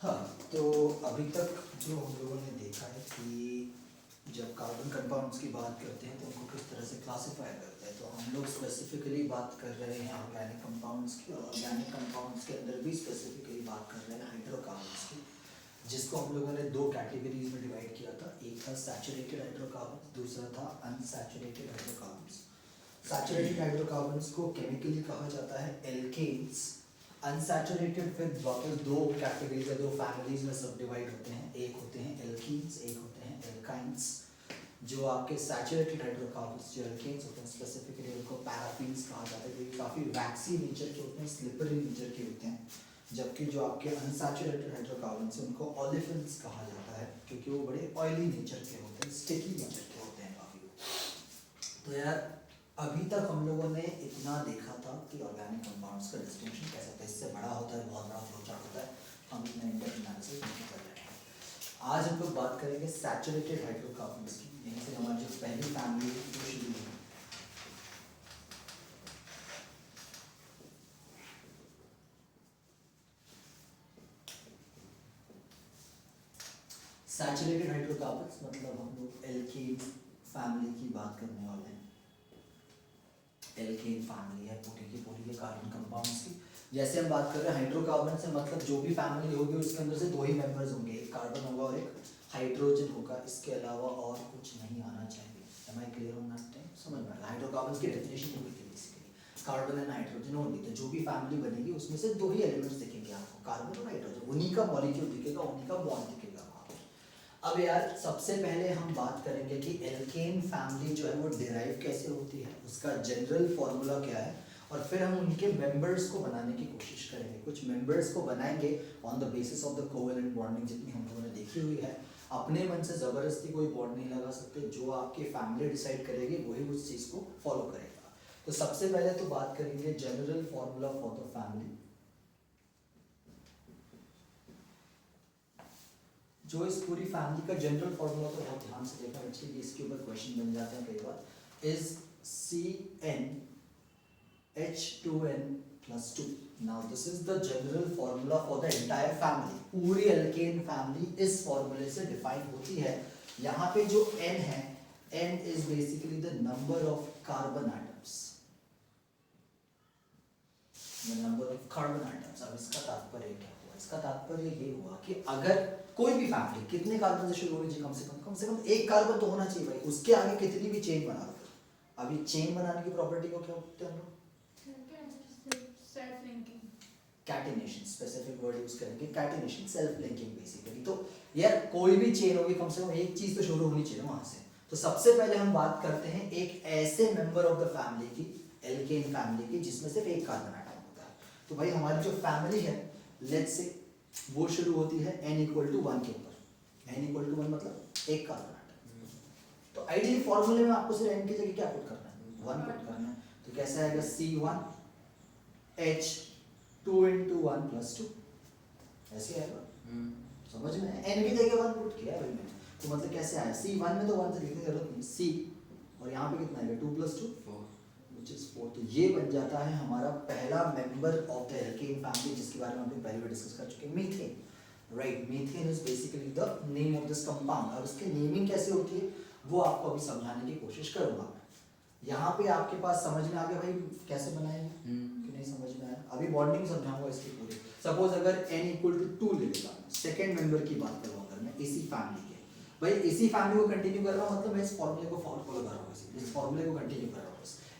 हाँ, तो अभी तक जो हम लोगों ने देखा है कि जब कार्बन कंपाउंड्स की बात करते हैं तो उनको किस तरह से क्लासिफाई करते हैं, तो हम लोग स्पेसिफिकली बात कर रहे हैं ऑर्गेनिक कंपाउंड्स की, और ऑर्गेनिक कंपाउंड्स के अंदर भी स्पेसिफिकली बात कर रहे हैं हाइड्रोकार्बन्स की, जिसको हम लोगों ने दो कैटेगरीज में डिवाइड किया था। एक था सैचुरेटेड हाइड्रोकार्बन्स, दूसरा था अनसैचुरेटेड हाइड्रोकार्बन्स। सैचुरेटेड हाइड्रोकार्बन्स को केमिकली कहा जाता है एल्केन्स। अनसैचुरेटेड फिर वापस दो कैटेगरीज या दो फैमिलीज में सब डिवाइड होते हैं, एक होते हैं एल्कीन्स, एक होते हैं एल्काइंस। जो आपके सैचुरेटेड हाइड्रोकार्बन्स जो एल्केन्स होते हैं स्पेसिफिकली उनको पैराफिन्स कहा जाता है, क्योंकि काफ़ी वैक्सी नेचर के होते हैं, स्लिपरी नेचर के होते हैं। जबकि जो आपके अनसैचुरेटेड हाइड्रोकार्बन्स हैं उनको ओलिफिन्स कहा जाता है, क्योंकि वो बड़े ऑयली नेचर के होते हैं, स्टिकी नेचर के होते हैं काफ़ी। तो यार अभी तक हम लोगों ने इतना देखा था कि ऑर्गेनिक कंपाउंड्स का डिस्टिंक्शन कैसे होता है, इससे बड़ा होता है, बहुत बड़ा फ्लो चार्ट होता है, हम इतना इंडेप्थ एनालिसिस नहीं कर रहे हैं। आज हम लोग बात करेंगे सैचुरेटेड हाइड्रोकार्बन्स की, यहीं से हमारी जो पहली फैमिली वो शुरू हुई। सैचुरेटेड हाइड्रोकार्बन्स मतलब हम लोग एल्केन फैमिली की बात करने वाले हैं। एल्केन फैमिली है पूरी की पूरी ये कार्बन कंपाउंड्स की। जैसे हम बात कर रहे हैं हाइड्रोकार्बन से, मतलब जो भी फैमिली होगी उसके अंदर से दो ही मेंबर्स होंगे, एक कार्बन होगा और एक हाइड्रोजन होगा, इसके अलावा और कुछ नहीं आना चाहिए। Am I clear on that? समझ में आया? हाइड्रोकार्बन की डेफिनेशन होगी थी बेसिकली कार्बन एंड हाइड्रोजन होगी, तो जो भी फैमिली बनेगी उसमें से दो ही एलिमेंट्स दिखेंगे आपको, कार्बन और हाइड्रोजन, उन्हीं का मॉलिक्यूल दिखेगा, उन्हीं का बॉन्ड दिखेगा वहाँ पर। अब यार सबसे पहले हम बात करेंगे कि एल्केन फैमिली जो है वो डिराइव कैसे होती है, उसका जनरल फॉर्मूला क्या है, और फिर हम उनके मेंबर्स को बनाने की कोशिश करेंगे। कुछ मेंबर्स को बनाएंगे on the basis of the covalent bonding जितनी हम लोगों ने देखी हुई है। अपने मन से ज़बरदस्ती कोई बॉन्ड नहीं लगा सकते, जो आपकी फैमिली डिसाइड करेगी वही उस चीज़ को फॉलो करेगा। तो सबसे पहले तो बात करेंगे general formula for the family. जो इस पूरी फैमिली का जनरल फॉर्मूला तो बहुत ध्यान से देखना चाहिए, इसके ऊपर क्वेश्चन बन जाते हैं कई बार। Is CnH2n+2। Now this is the general formula for the entire family। पूरी एल्केन फैमिली इस फॉर्मूले से डिफाइन होती है। यहाँ पे जो N है, N is basically the number of carbon atoms। The number of carbon atoms। अब इसका तात्पर्य क्या हुआ? इसका तात्पर्य ये हुआ कि अगर कोई भी फैमिली कितने कार्बन से शुरू होगी, कम से कम एक कार्बन तो होना चाहिए भाई, उसके आगे कितनी भी चेन बना लो। अभी चेन बनाने की प्रॉपर्टी को क्या बोलते हैं हम लोग? Self linking. Catenation, specific word use करेंगे, कैटिनेशन, सेल्फ लिंकिंग बेसिकली। तो यार कोई भी चेन होगी कम से कम एक चीज तो शुरू होनी चाहिए वहां से। तो सबसे पहले हम बात करते हैं एक ऐसे मेंबर ऑफ द फैमिली की, एल्केन फैमिली की, जिसमें सिर्फ एक कार्बन एटम होता है। तो भाई हमारी जो फैमिली है लेट्स से वो शुरू होती है n=1 के ऊपर। n=1 मतलब एक कार्बन एटम। तो आइडियली फॉर्मूले में आपको सिर्फ n की जगह क्या पुट करना है? 1 पुट करना है। तो कैसे आएगा? C1H2 × 1+2 ऐसे आएगा। समझ में? n की जगह 1 पुट किया भाई मैंने, तो मतलब कैसे आया? C1 में तो 1 से लिखने की जरूरत नहीं, C और यहाँ पे कितना आएगा? 2+2 4 which is 4। तो ये बन जाता है हमारा पहला member of the alkene family, जिसके बारे में हम पहले भी डिस्कस कर चुके हैं, methane. Right, methane is basically the name of this compound. और इसकी नेमिंग कैसे होती है वो आपको अभी समझाने की कोशिश करूंगा। यहाँ पे आपके पास समझ में आ गया भाई कैसे बनाएंगे कि नहीं समझ में आया? अभी बॉन्डिंग समझाऊंगा इसकी पूरी। सपोज अगर n=2 ले लेता हूँ, सेकेंड मेंबर की बात करूँ अगर मैं इसी फैमिली के, भाई इसी फैमिली को कंटिन्यू कर रहा हूँ, मतलब मैं इस फॉर्मूले को फॉलो कर रहा हूँ, इस फॉर्मूले को कंटिन्यू कर रहा हूँ।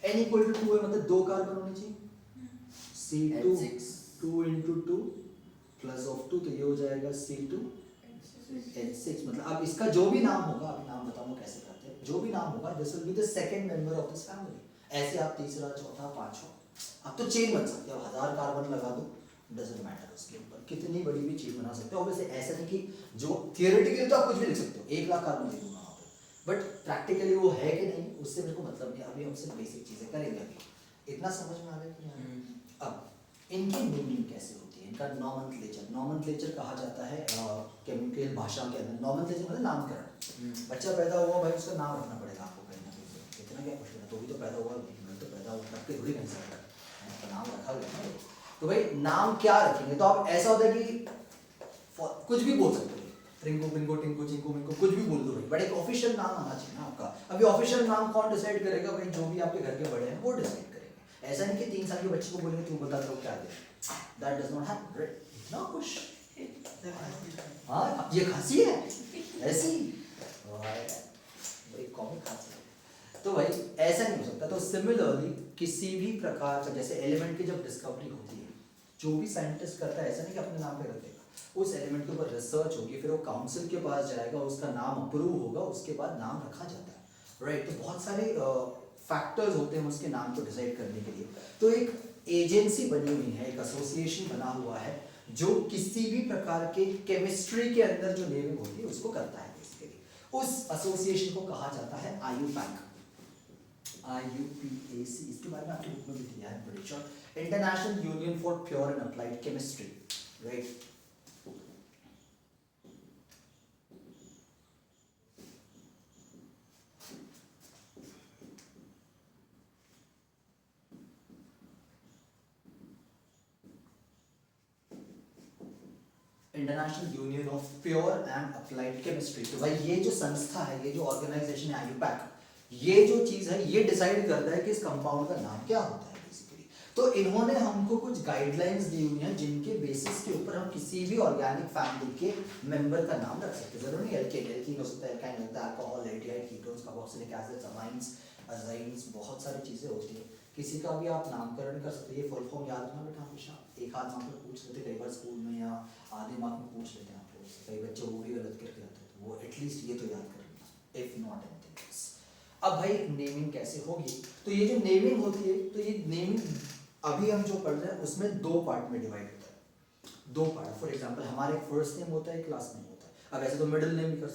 n=2 है मतलब दो कार्बन होने चाहिए, C2 × 2 +2, तो ये हो जाएगा C2H6। मतलब अब इसका जो भी नाम होगा, अभी नाम बताऊंगा कैसे करते हैं, जो भी नाम होगा this will be the second member of this family. ऐसे आप तीसरा, चौथा, पांचवा, अब तो चेन बन सकती है, अब 1000 कार्बन लगा दो, डजंट मैटर, उसके ऊपर कितनी बड़ी भी चेन बना सकते हो। ऑब्वियसली ऐसा नहीं कि जो थियोरेटिकली तो आप कुछ भी लिख सकते हो, 1 लाख कार्बन लिख दूंगा वहाँ पे, बट प्रैक्टिकली वो है कि नहीं उससे मेरे को मतलब नहीं। अभी हम सिर्फ बेसिक चीजें करेंगे, अभी इतना समझ में आ गया कि नहीं? अब इनकी मीनिंग कैसे होती है, इनका नॉमेनक्लेचर, नॉमेनक्लेचर कहा जाता है केमिकल भाषा के अंदर। नॉमेनक्लेचर मतलब नामकरण। बच्चा पैदा हुआ भाई, उसका नाम रखना पड़ेगा आपको कहीं ना कहीं, इतना क्या क्वेश्चन है? तो भी तो पैदा हुआ, मैं तो पैदा हुआ तब के थोड़ी नहीं सकता, तो नाम रखा गया ना। तो भाई नाम क्या रखेंगे? तो अब ऐसा होता है कि कुछ भी बोल सकते हो, रिंकू पिंकू टिंकू चिंकू मिंकू कुछ भी बोल दो भाई, बट एक ऑफिशियल नाम आना चाहिए ना आपका। अभी ऑफिशियल नाम कौन डिसाइड करेगा भाई? जो भी आपके घर के बड़े हैं वो डिसाइड करेंगे। ऐसा नहीं कि 3 साल के बच्चे को बोलेंगे तू बता दो क्या दे, that does not happen right. इतना खुश, हाँ ये खांसी है ऐसी भाई, कॉमिक खांसी है। तो भाई ऐसा नहीं हो सकता। तो सिमिलरली किसी भी प्रकार का जैसे एलिमेंट की जब डिस्कवरी होती है, जो भी साइंटिस्ट करता है ऐसा नहीं कि अपने नाम पे रख देगा, उस एलिमेंट के ऊपर रिसर्च होगी, फिर वो काउंसिल के पास जाएगा, उसका नाम अप्रूव होगा, उसके बाद नाम रखा जाता है राइट। तो बहुत सारे फैक्टर्स होते हैं उसके नाम को डिसाइड करने के लिए। तो एक एजेंसी बनी हुई है, एक एसोसिएशन बना हुआ है जो किसी भी प्रकार के केमिस्ट्री के अंदर जो नेमिंग होती है उसको करता है बेसिकली। उस एसोसिएशन को कहा जाता है IUPAC, IUPAC। इसके बारे में आपकी बुक में भी दिया है बड़ी short, international union for pure and applied chemistry right. International union of pure and applied chemistry. तो भाई ये जो संस्था है, ये जो ऑर्गेनाइजेशन है IUPAC, ये जो चीज है ये डिसाइड करता है कि इस कंपाउंड का नाम क्या होता है बेसिकली। तो इन्होंने हमको कुछ गाइडलाइंस दी हुई हैं जिनके बेसिस के ऊपर हम किसी भी ऑर्गेनिक फैमिली के मेंबर का नाम रख सकते हैं। जरूरी नहीं एल्कीन हो सकता है, एल्काइन होता है, alcohol, aldehyde, ketones, carboxylic acids, amines, azines, बहुत सारी चीजें होती हैं। किसी का भी आप नामकरण कर सकते हैं। ये फुल फॉर्म याद रखना बेटा हमेशा, एक हाथ मार्क में पूछ लेते कई बार स्कूल में, या आधे मार्क में पूछ लेते हैं आप लोग, कई बच्चे वो भी गलत करके आते हैं, तो वो एटलीस्ट ये तो याद कर लेना, इफ नॉट एनीथिंग एल्स। अब भाई नेमिंग कैसे होगी? तो ये जो नेमिंग होती है, तो ये नेमिंग अभी हम जो पढ़ रहे हैं उसमें 2 पार्ट में डिवाइड होता है, 2 पार्ट। फॉर एग्जांपल हमारे एक फर्स्ट नेम होता है, एक लास्ट नेम होता है। अब ऐसे तो मिडिल नेम भी कर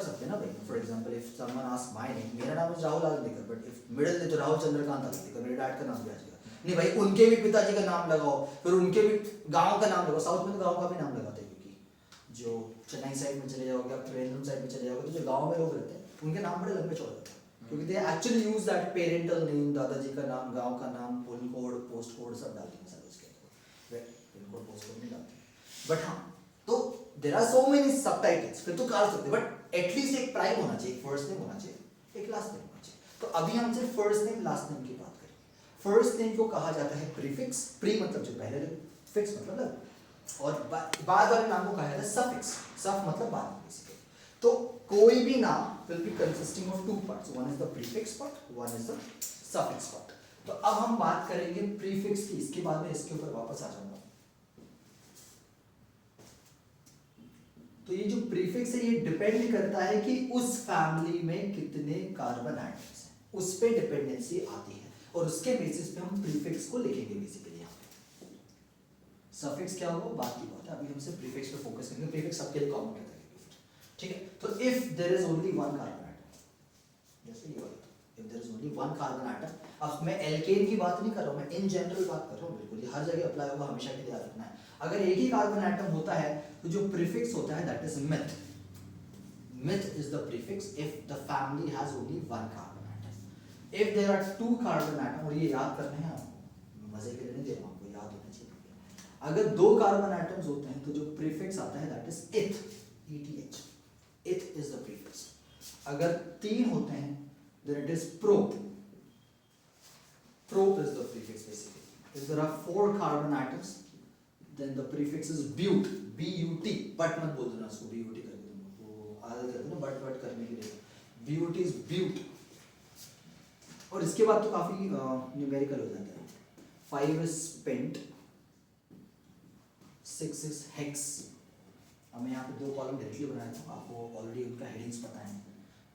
सकते हैं ना भाई। For example if someone ask my name, मेरा नाम है Rahul Alandekar, but if middle name तो राहुल चंद्रकांत आलंदेकर, मेरे डैड का नाम भी आ जाएगा। नहीं भाई, उनके भी पिताजी का नाम लगाओ, फिर उनके भी गांव का नाम लगाओ। साउथ में तो गांव का भी नाम लगाते हैं, क्योंकि जो चेन्नई साइड में चले जाओगे, आप त्रिवेंद्रम साइड में चले जाओगे, तो जो गांव में लोग रहते हैं उनके नाम बड़े लंबे चौड़े होते हैं, क्योंकि they actually use that parental name, दादाजी का नाम, गांव का नाम, पिन कोड, पोस्ट कोड सब डालते हैं सर उसके अंदर। पिन कोड पोस्ट कोड नहीं डालते, बट हाँ, तो there are so many subtitles, फिर तो कर सकते, बट एटलीस्ट एक प्राइम होना चाहिए, एक फर्स्ट नेम होना चाहिए, एक लास्ट नेम होना चाहिए। तो अभी हम सिर्फ फर्स्ट नेम लास्ट नेम की बात करेंगे। फर्स्ट नेम को कहा जाता है प्रीफिक्स, प्री मतलब जो पहले, फिक्स मतलब लग, और बाद वाले नाम को कहा जाता है सफिक्स, सफ मतलब बाद बेसिकली। तो कोई भी नाम will be consisting of 2 parts, one is the prefix part, one is the suffix part। तो अब हम बात करेंगे प्रीफिक्स की, इसके बाद में इसके ऊपर वापस आ जाऊंगा। तो ये जो प्रीफिक्स है ये डिपेंड करता है कि उस फैमिली में कितने कार्बन एटम्स हैं, उस पे डिपेंडेंसी आती है, और उसके बेसिस पे हम प्रीफिक्स को लिखेंगे बेसिकली। यहाँ पे सफिक्स क्या होगा बात की बात है, अभी हम सिर्फ प्रीफिक्स पे फोकस करेंगे। प्रीफिक्स सबके लिए कॉमन रहता है, ठीक है। तो if there is only 1 carbon atom, जैसे ये वाला, if there is only 1 carbon atom, अब मैं एल्केन की बात नहीं कर रहा हूं, मैं इन जनरल बात कर रहा हूं, बिल्कुल ये हर जगह अप्लाई होगा, हमेशा के लिए याद रखना है। अगर एक ही कार्बन एटम होता है तो जो प्रीफिक्स होता है that is meth. Meth is the prefix if the family has only 1 carbon atom. If there are 2 carbon atom, और ये याद करना है आपको, मजे के लिए नहीं दे रहा हूं, आपको याद होना चाहिए। अगर 2 कार्बन एटम्स होते हैं तो जो प्रीफिक्स आता है दैट इज इथ, ETH, इथ इज द प्रीफिक्स। अगर 3 होते हैं then it is prop, prop is the prefix basically। if there are 4 carbon atoms then the prefix is but, but, but मत बोल देना उसको but करके, तुमको आदत है ना but करने की लिए, but is but। और इसके बाद तो काफी न्यूमेरिकल हो जाता है। 5 is pent, 6 is hex। अब मैं यहाँ पे 2 कॉलम डायरेक्टली बनाया था, आपको ऑलरेडी उनका हेडिंग्स पता है।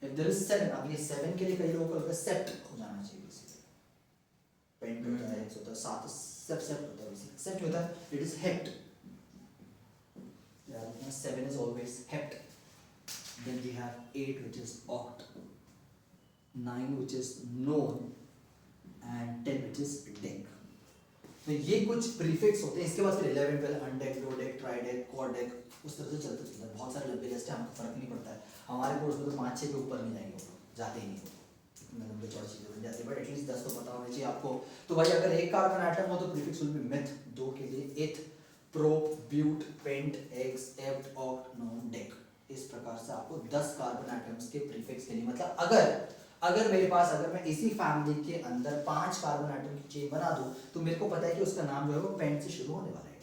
If there is 7, अब ये 7 के लिए कई लोगों को लगता है सेप्ट हो जाना चाहिए बेसिकली, पेंट होता है, हेक्स होता है, 7 सेप्ट होता है बेसिकली, सेप्ट होता है, इट इज हेप्ट, याद रखना 7 is always hept। then we have 8 which is oct, 9 which is non, and 10 which is dec। तो ये कुछ प्रीफिक्स होते हैं। इसके बाद फिर 11, 12 अनडेक, डोडेक, ट्राइडेक, क्वाड्रेक, उस तरह से चलते चलते हैं। बहुत सारे लंबे लिस्ट है, हमको फर्क नहीं पड़ता है। हमारे कोर्स में तो 5-6 के ऊपर नहीं जाएंगे, वो जाते ही नहीं, इतने लंबे चौड़े चीजें बन जाती है, बट एटलीस्ट 10 तो पता होना चाहिए आपको। तो भाई अगर 1 कार्बन एटम हो तो प्रीफिक्स विल बी मिथ, 2 के लिए eth, prop, but, pent, hex, hept, oct, non, dec. इस प्रकार से आपको 10 कार्बन एटम्स के प्रीफिक्स देने, मतलब अगर मेरे पास, अगर मैं इसी फैमिली के अंदर 5 कार्बन एटम की चेन बना दूं तो मेरे को पता है कि उसका नाम जो है वो पेंट से शुरू होने वाला है।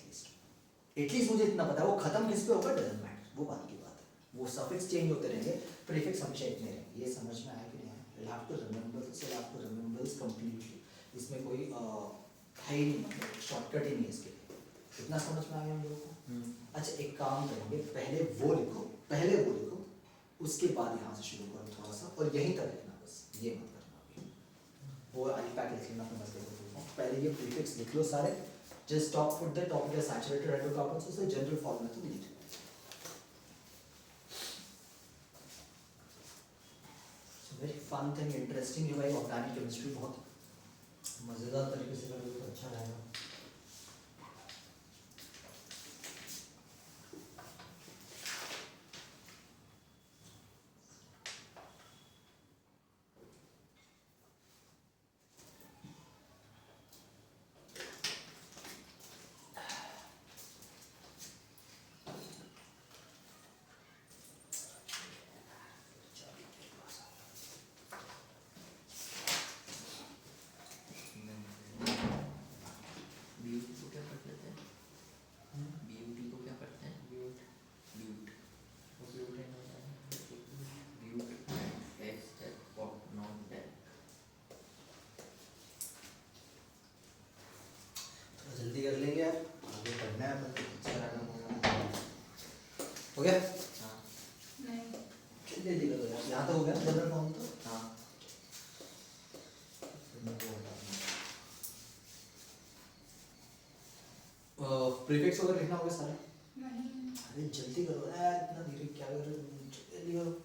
एटलीस्ट मुझे इतना पता है। वो खत्म किस पे होगा डजंट मैटर, वो बात की बात है। वो सफिक्स चेंज होते रहेंगे, प्रीफिक्स हमेशा इतने रहेंगे। ये समझ में आया कि नहीं? You have to remember this, you have to remember this completely. इसमें कोई है ही नहीं, मतलब शॉर्टकट ही नहीं है इसके लिए। इतना समझ में आ गया हम लोगों को? अच्छा, एक काम करेंगे, पहले वो लिखो, उसके बाद यहाँ से शुरू करो थोड़ा सा, और यहीं तक लिखना बस, ये मत करना अभी। वो आई पैक लिख लेना, मैं मसले को पहले ये प्रीफिक्स लिख लो सारे। Just put the topic as saturated hydrocarbons as a general formula to read. So very fun thing, interesting है भाई। ऑर्गेनिक केमिस्ट्री बहुत मजेदार तरीके से करोगे तो अच्छा रहेगा। जल्दी कर लेंगे यार, आगे पढ़ना है अपन को। हो गया? हाँ नहीं, जल्दी करो यार। यहाँ तो हो गया जनरल फॉर्म तो। हाँ, प्रीफिक्स वगैरह लिखना होगा सारा? नहीं। अरे जल्दी करो यार, इतना धीरे क्या कर रहे हो? जल्दी करो।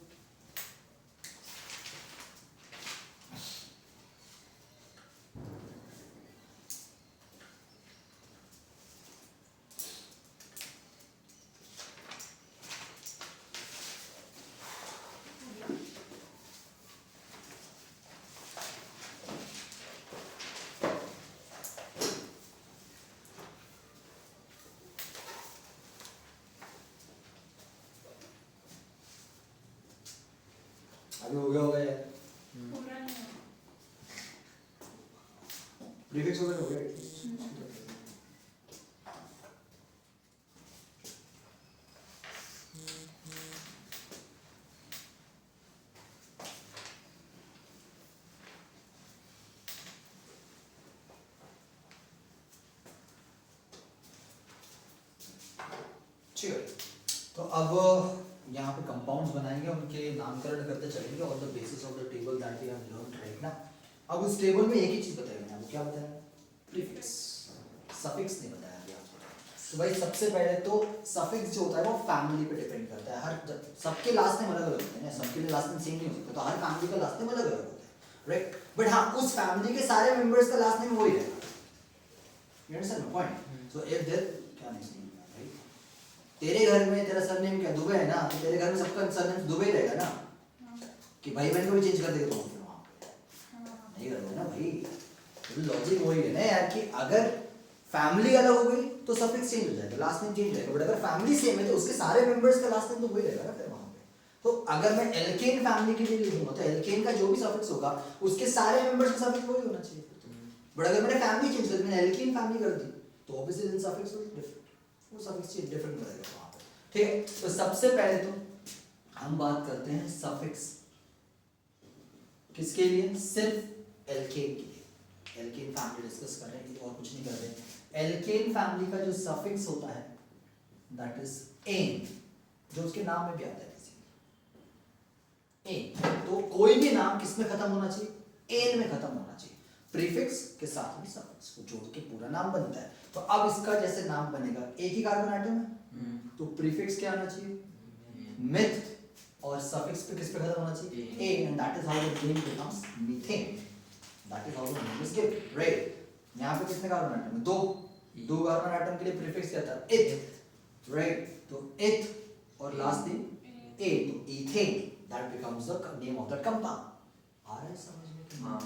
अभी हो गया होगा यार। पूरा नहीं। प्रीफिक्स वगैरह हो गया। ठीक है, तो अब यहाँ पे कंपाउंड्स बनाएंगे, उनके नामकरण करते चलेंगे on the basis of the table that we have learned right now. अब उस टेबल में एक ही चीज बताया मैंने, वो क्या बताया? प्रीफिक्स, सफिक्स नहीं बताया अभी आपको। तो भाई सबसे पहले तो सफिक्स जो होता है वो फैमिली पे डिपेंड करता है। हर सबके लास्ट नेम अलग अलग होते हैं, सबके लिए लास्ट नेम सेम नहीं होता, तो हर फैमिली का लास्ट नेम अलग अलग होता है, राइट? बट हाँ, उस फैमिली के सारे मेंबर्स का लास्ट नेम वही रहेगा। You understand my point? So if there क्या नहीं, तेरे घर में तेरा सरनेम क्या दुबे है ना, तो तेरे घर में सबका सरनेम दुबे रहेगा ना। कि भाई बहन को भी चेंज कर देगा तो फिर वहाँ पे नहीं करोगे ना भाई। तो लॉजिक वही है ना यार, कि अगर फैमिली अलग हो गई तो सफिक्स चेंज हो जाएगा, लास्ट नेम चेंज हो जाएगा। बट अगर फैमिली सेम है तो उसके सारे मेंबर्स का लास्ट नेम तो वही रहेगा ना फिर वहाँ पे। तो अगर मैं एल्केन फैमिली के लिए लिखूंगा तो एल्केन का जो भी सफिक्स होगा उसके सारे मेंबर्स का सफिक्स वही होना चाहिए। बट अगर मैंने फैमिली चेंज कर दी, मैंने एल्केन फैमिली कर दी, तो obviously then suffix will different, वो सफिक्स चेंज डिफरेंट रहेगा वहाँ पे। ठीक है, तो सबसे पहले तो हम बात करते हैं सफिक्स किसके लिए? सिर्फ एल्केन के लिए। एल्केन फैमिली डिस्कस कर रहे हैं और कुछ नहीं कर रहे हैं। एल्केन फैमिली का जो सफिक्स होता है दैट इज एन, जो उसके नाम में भी आता है एन। तो कोई भी नाम किस में खत्म होना चाहिए? एन में खत्म होना चाहिए। प्रीफिक्स के साथ में सफिक्स को जोड़ के पूरा नाम बनता है। तो अब इसका जैसे नाम बनेगा, एक ही कार्बन एटम है, तो प्रीफिक्स क्या आना चाहिए? मिथ, और सफिक्स पे किस पे खत्म होना चाहिए? Uh, and that is how the name becomes methane. That is how the name is given, right? यहां पे कितने कार्बन एटम है? दो कार्बन एटम के लिए प्रीफिक्स क्या था? इथ, राइट? तो इथ और लास्ट थिंग ए, तो ethane, that becomes the name of that compound. आ रहा है समझ में? हां,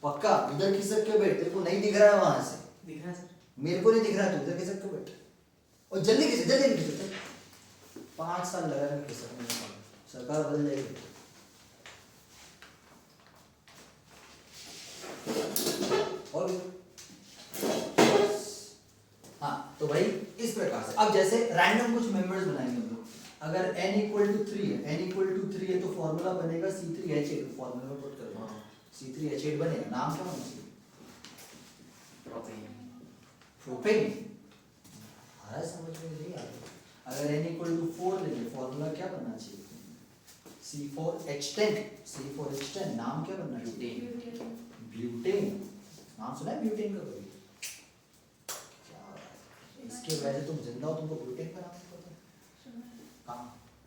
पक्का इधर खिसक के बैठ, तेरे को नहीं दिख रहा है वहां से? दिख रहा है सर। मेरे को नहीं दिख रहा है, तू इधर खिसक क्यों बैठा? और जल्दी खिसक, जल्दी खिसक। 5 साल लगा है खिसकने में, सरकार बदल जाएगी। और हाँ, तो भाई इस प्रकार से अब जैसे रैंडम कुछ मेंबर्स बनाएंगे हम लोग। अगर n इक्वल टू 3 है, n इक्वल टू 3 है तो फॉर्मूला बनेगा C3H8, फॉर्मूला में पुट कर दो। C3H8 बनेगा, नाम क्या होना चाहिए? प्रोपेन। आ रहा है समझ में? नहीं आ रहा? अगर n इक्वल टू 4 लेंगे, फॉर्मूला क्या बनना चाहिए? C4H10, C4H10, नाम क्या बनना चाहिए? ब्यूटेन। नाम सुना है ब्यूटेन का कभी? इसके वजह से तुम जिंदा हो, तुमको ब्यूटेन का नाम नहीं पता? कहाँ?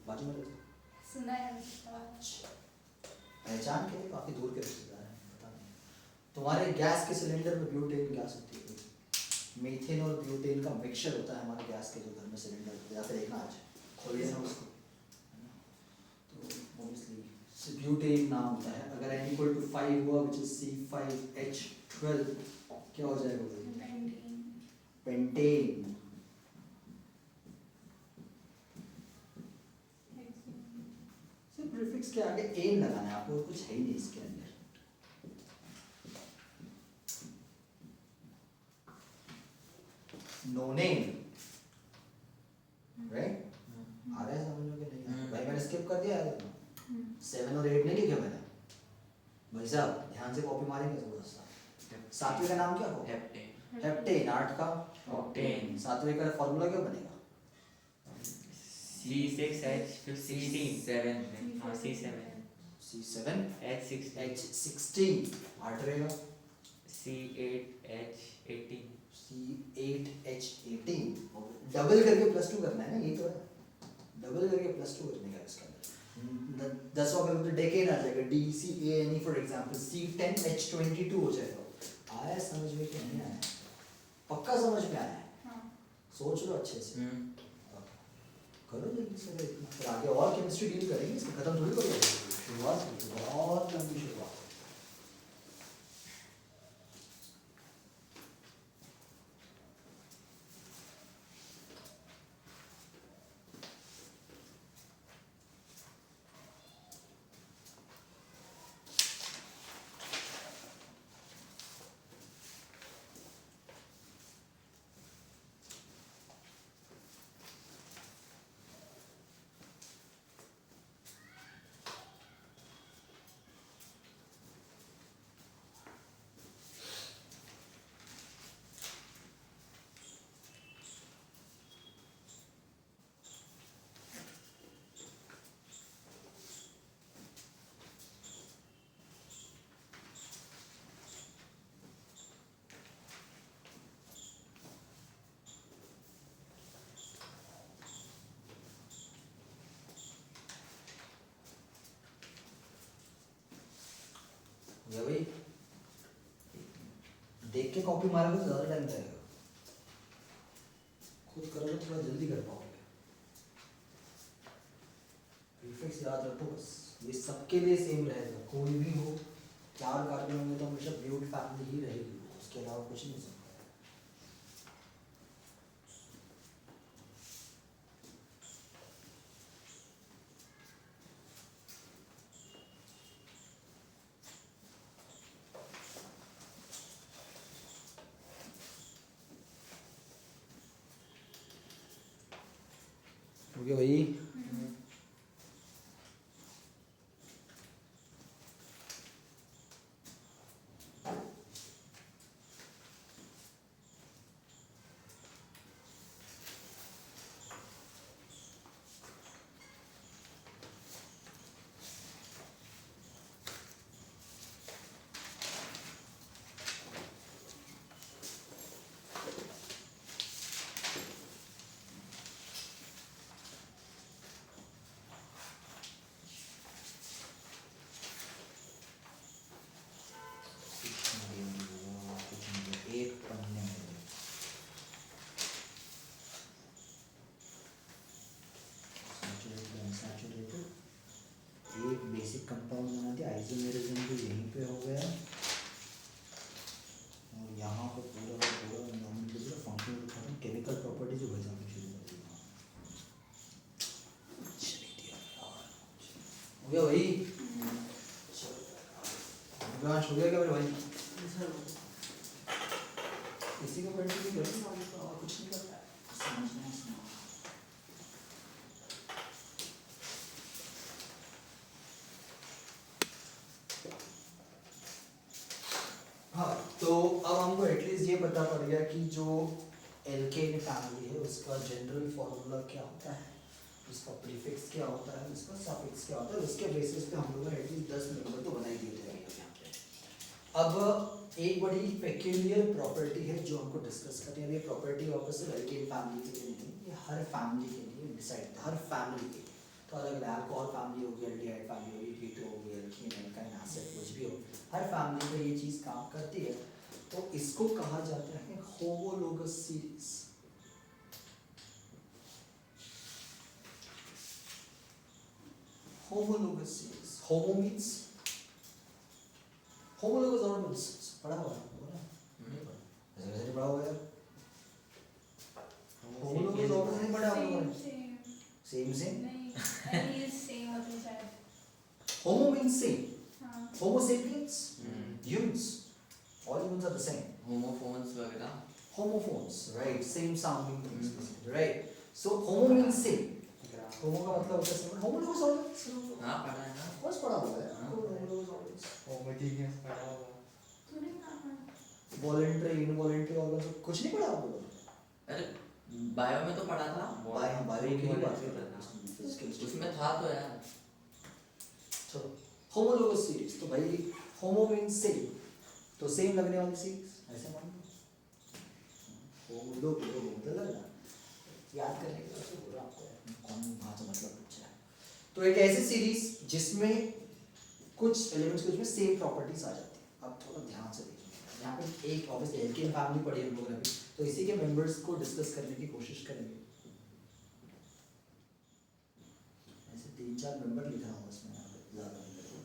बाजू में रहते? सुना है। पहचान के काफी दूर के रिश्तेदार हैं, पता नहीं। तुम्हारे गैस के सिलेंडर में ब्यूटेन गैस होती है, मीथेन और ब्यूटेन का मिक्सचर होता है हमारे गैस के जो घर में सिलेंडर होते हैं। या फिर देखना आज खोलिए ना उसको, तो ऑब्वियसली ब्यूटेन नाम होता है। अगर n इक्वल टू 5 हुआ, विच इज C5H12, क्या हो जाएगा भाई? पेंटेन। प्रीफिक्स के आगे एन लगाना है आपको, कुछ है ही नहीं इसके अंदर। नोनेन, राइट? आ रहा है समझ में कि नहीं? भाई मैंने स्किप कर दिया है, 7 और 8 नहीं लिखे मैंने। भाई साहब ध्यान से कॉपी मारेंगे थोड़ा सा। सातवें का नाम क्या हो? हेप्टेन। 8 का ऑक्टेन। सातवें का फॉर्मूला क्या बनेगा? C7H16। आठवें का C8H18। डबल करके +2 करना है ना, ये तो है। डबल करके +2 करने का इसका अंदर। 10वां का तो डेकेन आ जाएगा, DCANE फॉर एग्जांपल। C10H22 हो जाएगा। आया समझ में कि नहीं आया? पक्का समझ में आया है? सोच लो अच्छे से, करो जल्दी से। फिर आगे और केमिस्ट्री डील करेंगे, इसको खत्म थोड़ी करोगे। शुरुआत की बहुत लंबी शुरुआत। ये भाई देख के कॉपी मारोगे तो ज़्यादा टाइम लगेगा, खुद करोगे थोड़ा जल्दी कर पाओगे। प्रीफिक्स याद रखो बस, ये सबके लिए सेम रहेगा। कोई भी हो, 4 कार्बन होंगे तो हमेशा ब्यूट फैमिली ही रहेगी, उसके अलावा कुछ नहीं हो सकता। ओके भाई, गया भाई? विवांश हो गया क्या मेरे भाई? इसी को कंटिन्यू करेंगे आगे तो, और कुछ नहीं करना है, समझना है इसमें। हाँ तो अब हमको एटलीस्ट ये पता पड़ गया कि जो एल्केन फैमिली है उसका जनरल फॉर्मूला क्या होता है, उसका प्रीफिक्स क्या होता है, उसका सफिक्स क्या होता है, उसके बेसिस पे हम लोगों ने एटलीस्ट 10 मेंबर तो बना ही दिए थे यहाँ पे। अब एक बड़ी पेक्यूलियर प्रॉपर्टी है जो हमको डिस्कस करनी है। ये प्रॉपर्टी वापस से एल्केन फैमिली के लिए नहीं, ये हर फैमिली के लिए डिसाइड, हर फैमिली के लिए। तो अलग अलग अल्कोहल फैमिली होगी, एल्डिहाइड फैमिली होगी, कीटो होगी, एल्कीन, एल्काइन, एसिड, कुछ भी हो, हर फैमिली में ये चीज़ काम करती है। तो इसको कहा जाता है होमोलोगस सीरीज। होमोलोगस सीरीज, होमो मींस होमोलोगस ऑर्बिटल्स, पढ़ा हुआ है नहीं पढ़ा? ऐसे कैसे पढ़ा हुआ है? होमोलोगस ऑर्बिटल्स नहीं पढ़ा हम लोगों ने? सेम सेम नहीं, सेम होते शायद। होमो मींस सेम, हाँ। Homo sapiens, humans, all humans are the same. Homophones वगैरह, Homophones, right? Same sounding things, right? So homo means same. होमो का मतलब होता है सिंपल, होमोलोगस ऑर्बिटल्स। हाँ पढ़ा है ना। बस पढ़ा हुआ है हाँ। Homologous orbitals. होमोजीनियस पढ़ा होगा। तूने कहाँ पढ़ा? वॉलंटरी, इनवॉलंटरी ऑर्गन्स कुछ नहीं पढ़ा आप लोगों ने? अरे बायो में तो पढ़ा था, बायो की ही बात कर रहे हैं, फिजिकल उसमें था तो यार। चलो होमोलोगस सीरीज, तो भाई होमो मींस सेम, तो सेम लगने वाली सीरीज ऐसे मान लो। होमोलोगस मतलब लगना, याद करने के लिए बोल रहा आपको कौन वहाँ से मतलब पूछ रहा है। तो एक ऐसी सीरीज जिसमें कुछ एलिमेंट्स कुछ में सेम प्रॉपर्टीज आ जाती है। अब थोड़ा ध्यान से देखिए, यहाँ पे एक ऑब्वियसली एल्केन फैमिली पढ़ी हम लोगों ने अभी, तो इसी के मेंबर्स को डिस्कस करने की कोशिश करेंगे। ऐसे 3-4 मेंबर लिखा हूँ इसमें, यहाँ पे ज़्यादा नहीं लिखा।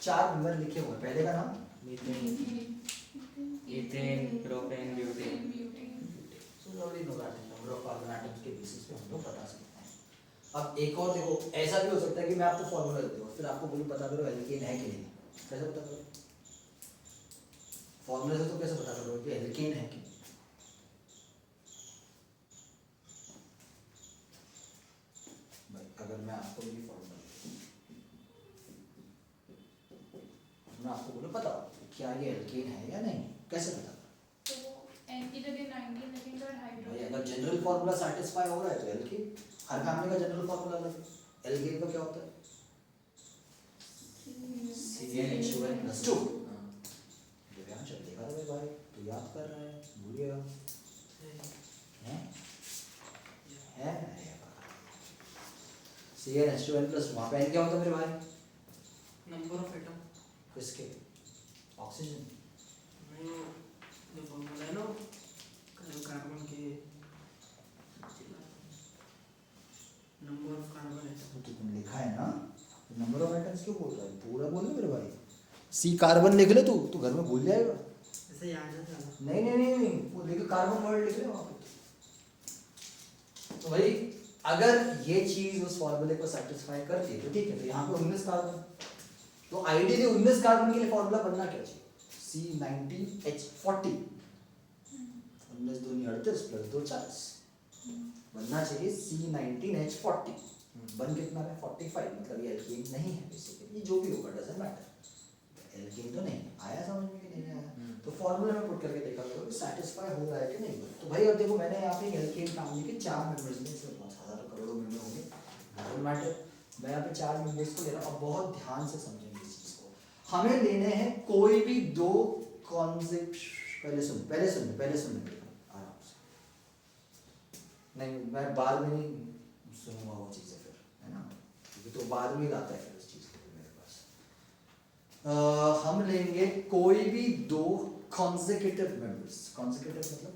4 मेंबर लिखे हुए हैं। पहले का नाम ethane, propane, butane. So already know that number of carbon atoms के बेसिस पे हम लोग बता सकते हैं। अब एक और देखो, ऐसा भी हो सकता है कि मैं आपको फॉर्मूला देता हूँ, फिर आपको बोलूँ पता करो एल्केन है कि नहीं। कैसे पता करो? फॉर्मूले से तो कैसे पता करो कि एल्केन है कि नहीं? भाई अगर मैं आपको ये फॉर्मूला मैं आपको बोलूँ बताओ क्या ये एल्केन है या नहीं, कैसे पता करो? तो एन की जगह 19 लगेगा और भाई हाइड्रोजन। अगर जनरल फॉर्मूला सेटिस्फाई हो रहा है तो एल्केन, हर फैमिली का जनरल फॉर्मूला अलग है। एल्केन का क्या होता है? CnH2n+2। दिव्यांश अब देखा था मेरे भाई, तू याद कर रहा है, भूल गया है? CnH2n+2, वहाँ पे n क्या होता है मेरे भाई? Number of atom. किसके? ऑक्सीजन। नहीं, जो फॉर्मूला है ना कार्बन के, नंबर ऑफ कार्बन एटम। तो तुम लिखा है ना, नंबर ऑफ एटम्स क्यों बोल रहा है? पूरा बोल ना मेरे भाई। सी कार्बन लिख ले, तू घर में भूल जाएगा। ऐसे याद है साला। नहीं नहीं नहीं नहीं, वो लिख कार्बन वर्ड लिख ले वहाँ पे। तो भाई अगर ये चीज उस फॉर्मूले को सेटिस्फाई करती है तो ठीक है, तो यहाँ पे 19 कार्बन, तो आइडियली 19 कार्बन के लिए फॉर्मूला बनना क्या चाहिए? C19H40, 19 दूनी 38 प्लस 2 40, बनना चाहिए C19H40। बन कितना है? 45, मतलब ये एल्केन नहीं है बेसिकली, ये जो भी होगा डजंट मैटर, एल्केन तो नहीं आया समझ में कि नहीं आया। तो फॉर्मूला में पुट करके देखा करो कि सेटिस्फाई हो रहा है कि नहीं। तो भाई अब देखो, मैंने यहाँ पे एल्केन फैमिली के 4 मेंबर्स लिए, इसमें बहुत हज़ारों करोड़ों मेंबर होंगे, डजंट मैटर, मैं यहाँ पे 4 मेंबर्स को ले रहा हूँ। अब बहुत ध्यान से समझेंगे इस चीज़ को, हमें लेने हैं कोई भी 2 कॉन्सेप्ट। पहले सुन आराम से, नहीं मैं बाद में नहीं सुनूंगा वो चीज़ें फिर, है ना, क्योंकि तो बाद में लाता है फिर उस चीज़ को मेरे पास। हम लेंगे कोई भी 2 कॉन्सेक्यूटिव मेंबर्स। कॉन्सेक्यूटिव मतलब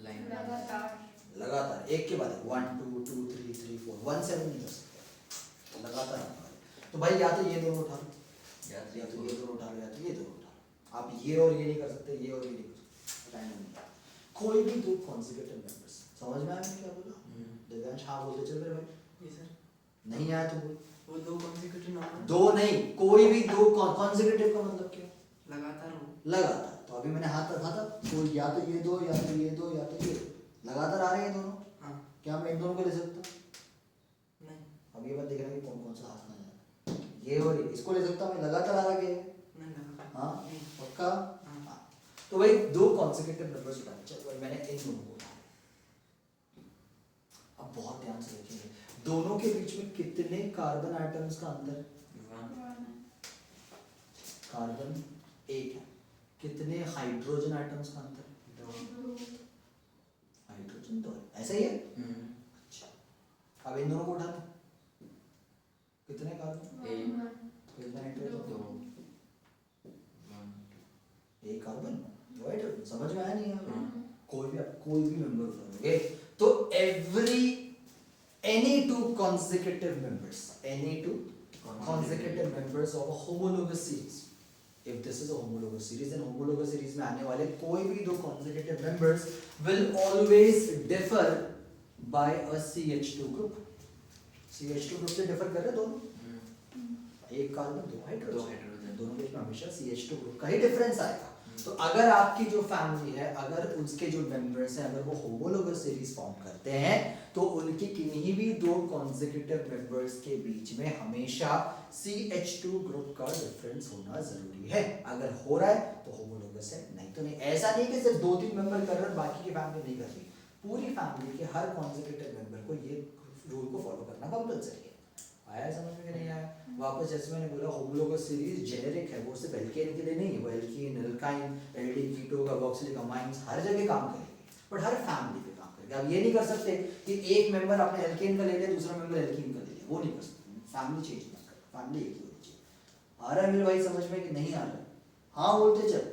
लाइन लगातार एक के बाद 1 2 2 3 3 4 1 7 नहीं कर सकते, लगातार आने वाले। तो भाई या तो ये दोनों उठा लो, या तो ये दोनों उठा लो, या तो ये दोनों उठा लो। आप ये और ये नहीं कर सकते, ये और ये नहीं कर सकते, टाइम नहीं। कोई भी 2 कॉन्सेक्यूटिव मेंबर्स समझ में आया मैंने क्या बोला? दिव्यांश हाँ बोलते चल रहे भाई, जी सर, नहीं आया तो बोल। वो दो कॉन्सेक्यूटिव नंबर दो नहीं, कोई भी दो कॉन्सेक्यूटिव का मतलब क्या? लगातार हो। लगातार। तो अभी मैंने हाथ रखा था, कोई या तो ये दो या तो ये दो या तो ये दो, लगातार आ रहे हैं दोनों। हाँ क्या मैं इन दोनों को ले सकता हूँ? नहीं अब ये बात देख रहा कि कौन कौन सा हाथ ना जाए, ये और ये, इसको ले सकता हूँ मैं, लगातार आ रहा है। नहीं लगा हाँ नहीं पक्का? हाँ हाँ। तो भाई दो कॉन्सेक्यूटिव नंबर्स उठाए, चलो भाई मैंने इन दोनों को उठाया। अब बहुत ध्यान से देखिए, दोनों के बीच में कितने कार्बन आइटम्स का अंतर? कार्बन एक है। कितने हाइड्रोजन आइटम्स का अंतर? हाइड्रोजन दो है, ऐसा ही है। अच्छा अब इन दोनों को उठा लो, कितने कार्बन? कितने हाइड्रोजन? एक कार्बन दो हाइड्रोजन। समझ में आया नहीं आया? कोई भी मेंबर उठाओगे तो any two consecutive members of a homologous series, if this is a homologous series, then homologous series में आने वाले कोई भी दो consecutive members will always differ by a CH2 group. CH2 group से differ कर रहे दोनों, एक कार्बन दो हाइड्रोजन, दोनों के बीच में हमेशा CH2 ग्रुप का ही डिफरेंस आएगा। तो अगर आपकी जो फैमिली है, अगर उसके जो मेंबर्स हैं, अगर वो होमोलोगस सीरीज फॉर्म करते हैं तो उनकी किन्हीं भी दो कॉन्सेक्यूटिव मेंबर्स के बीच में हमेशा CH2 ग्रुप का डिफरेंस होना जरूरी है। अगर हो रहा है तो होमोलोगस है, नहीं तो नहीं। ऐसा नहीं कि सिर्फ 2-3 मेंबर कर रहे हैं बाकी की फैमिली नहीं कर रही, पूरी फैमिली के हर कॉन्सेक्यूटिव मेंबर को ये रूल को फॉलो करना कंपलसरी है। आया समझ में कि नहीं आया? वापस जैसे मैंने बोला, होमोलोगस सीरीज जेनेरिक है, वो सिर्फ एल्केन के लिए नहीं है, वो एल्कीन, एल्काइन, एल्डिहाइड, कीटो, कार्बोक्सिलिक अमाइंस हर जगह काम करेंगे, बट हर फैमिली पे काम करेंगे। अब ये नहीं कर सकते कि एक मेंबर अपने एल्केन का ले ले, दूसरा मेंबर एल्कीन का ले ले, वो नहीं कर सकते। फैमिली चेंज मत कर, फैमिली एक ही होनी चाहिए। आ रहा है मेरे भाई समझ में कि नहीं आ रहा? हाँ बोलते चल,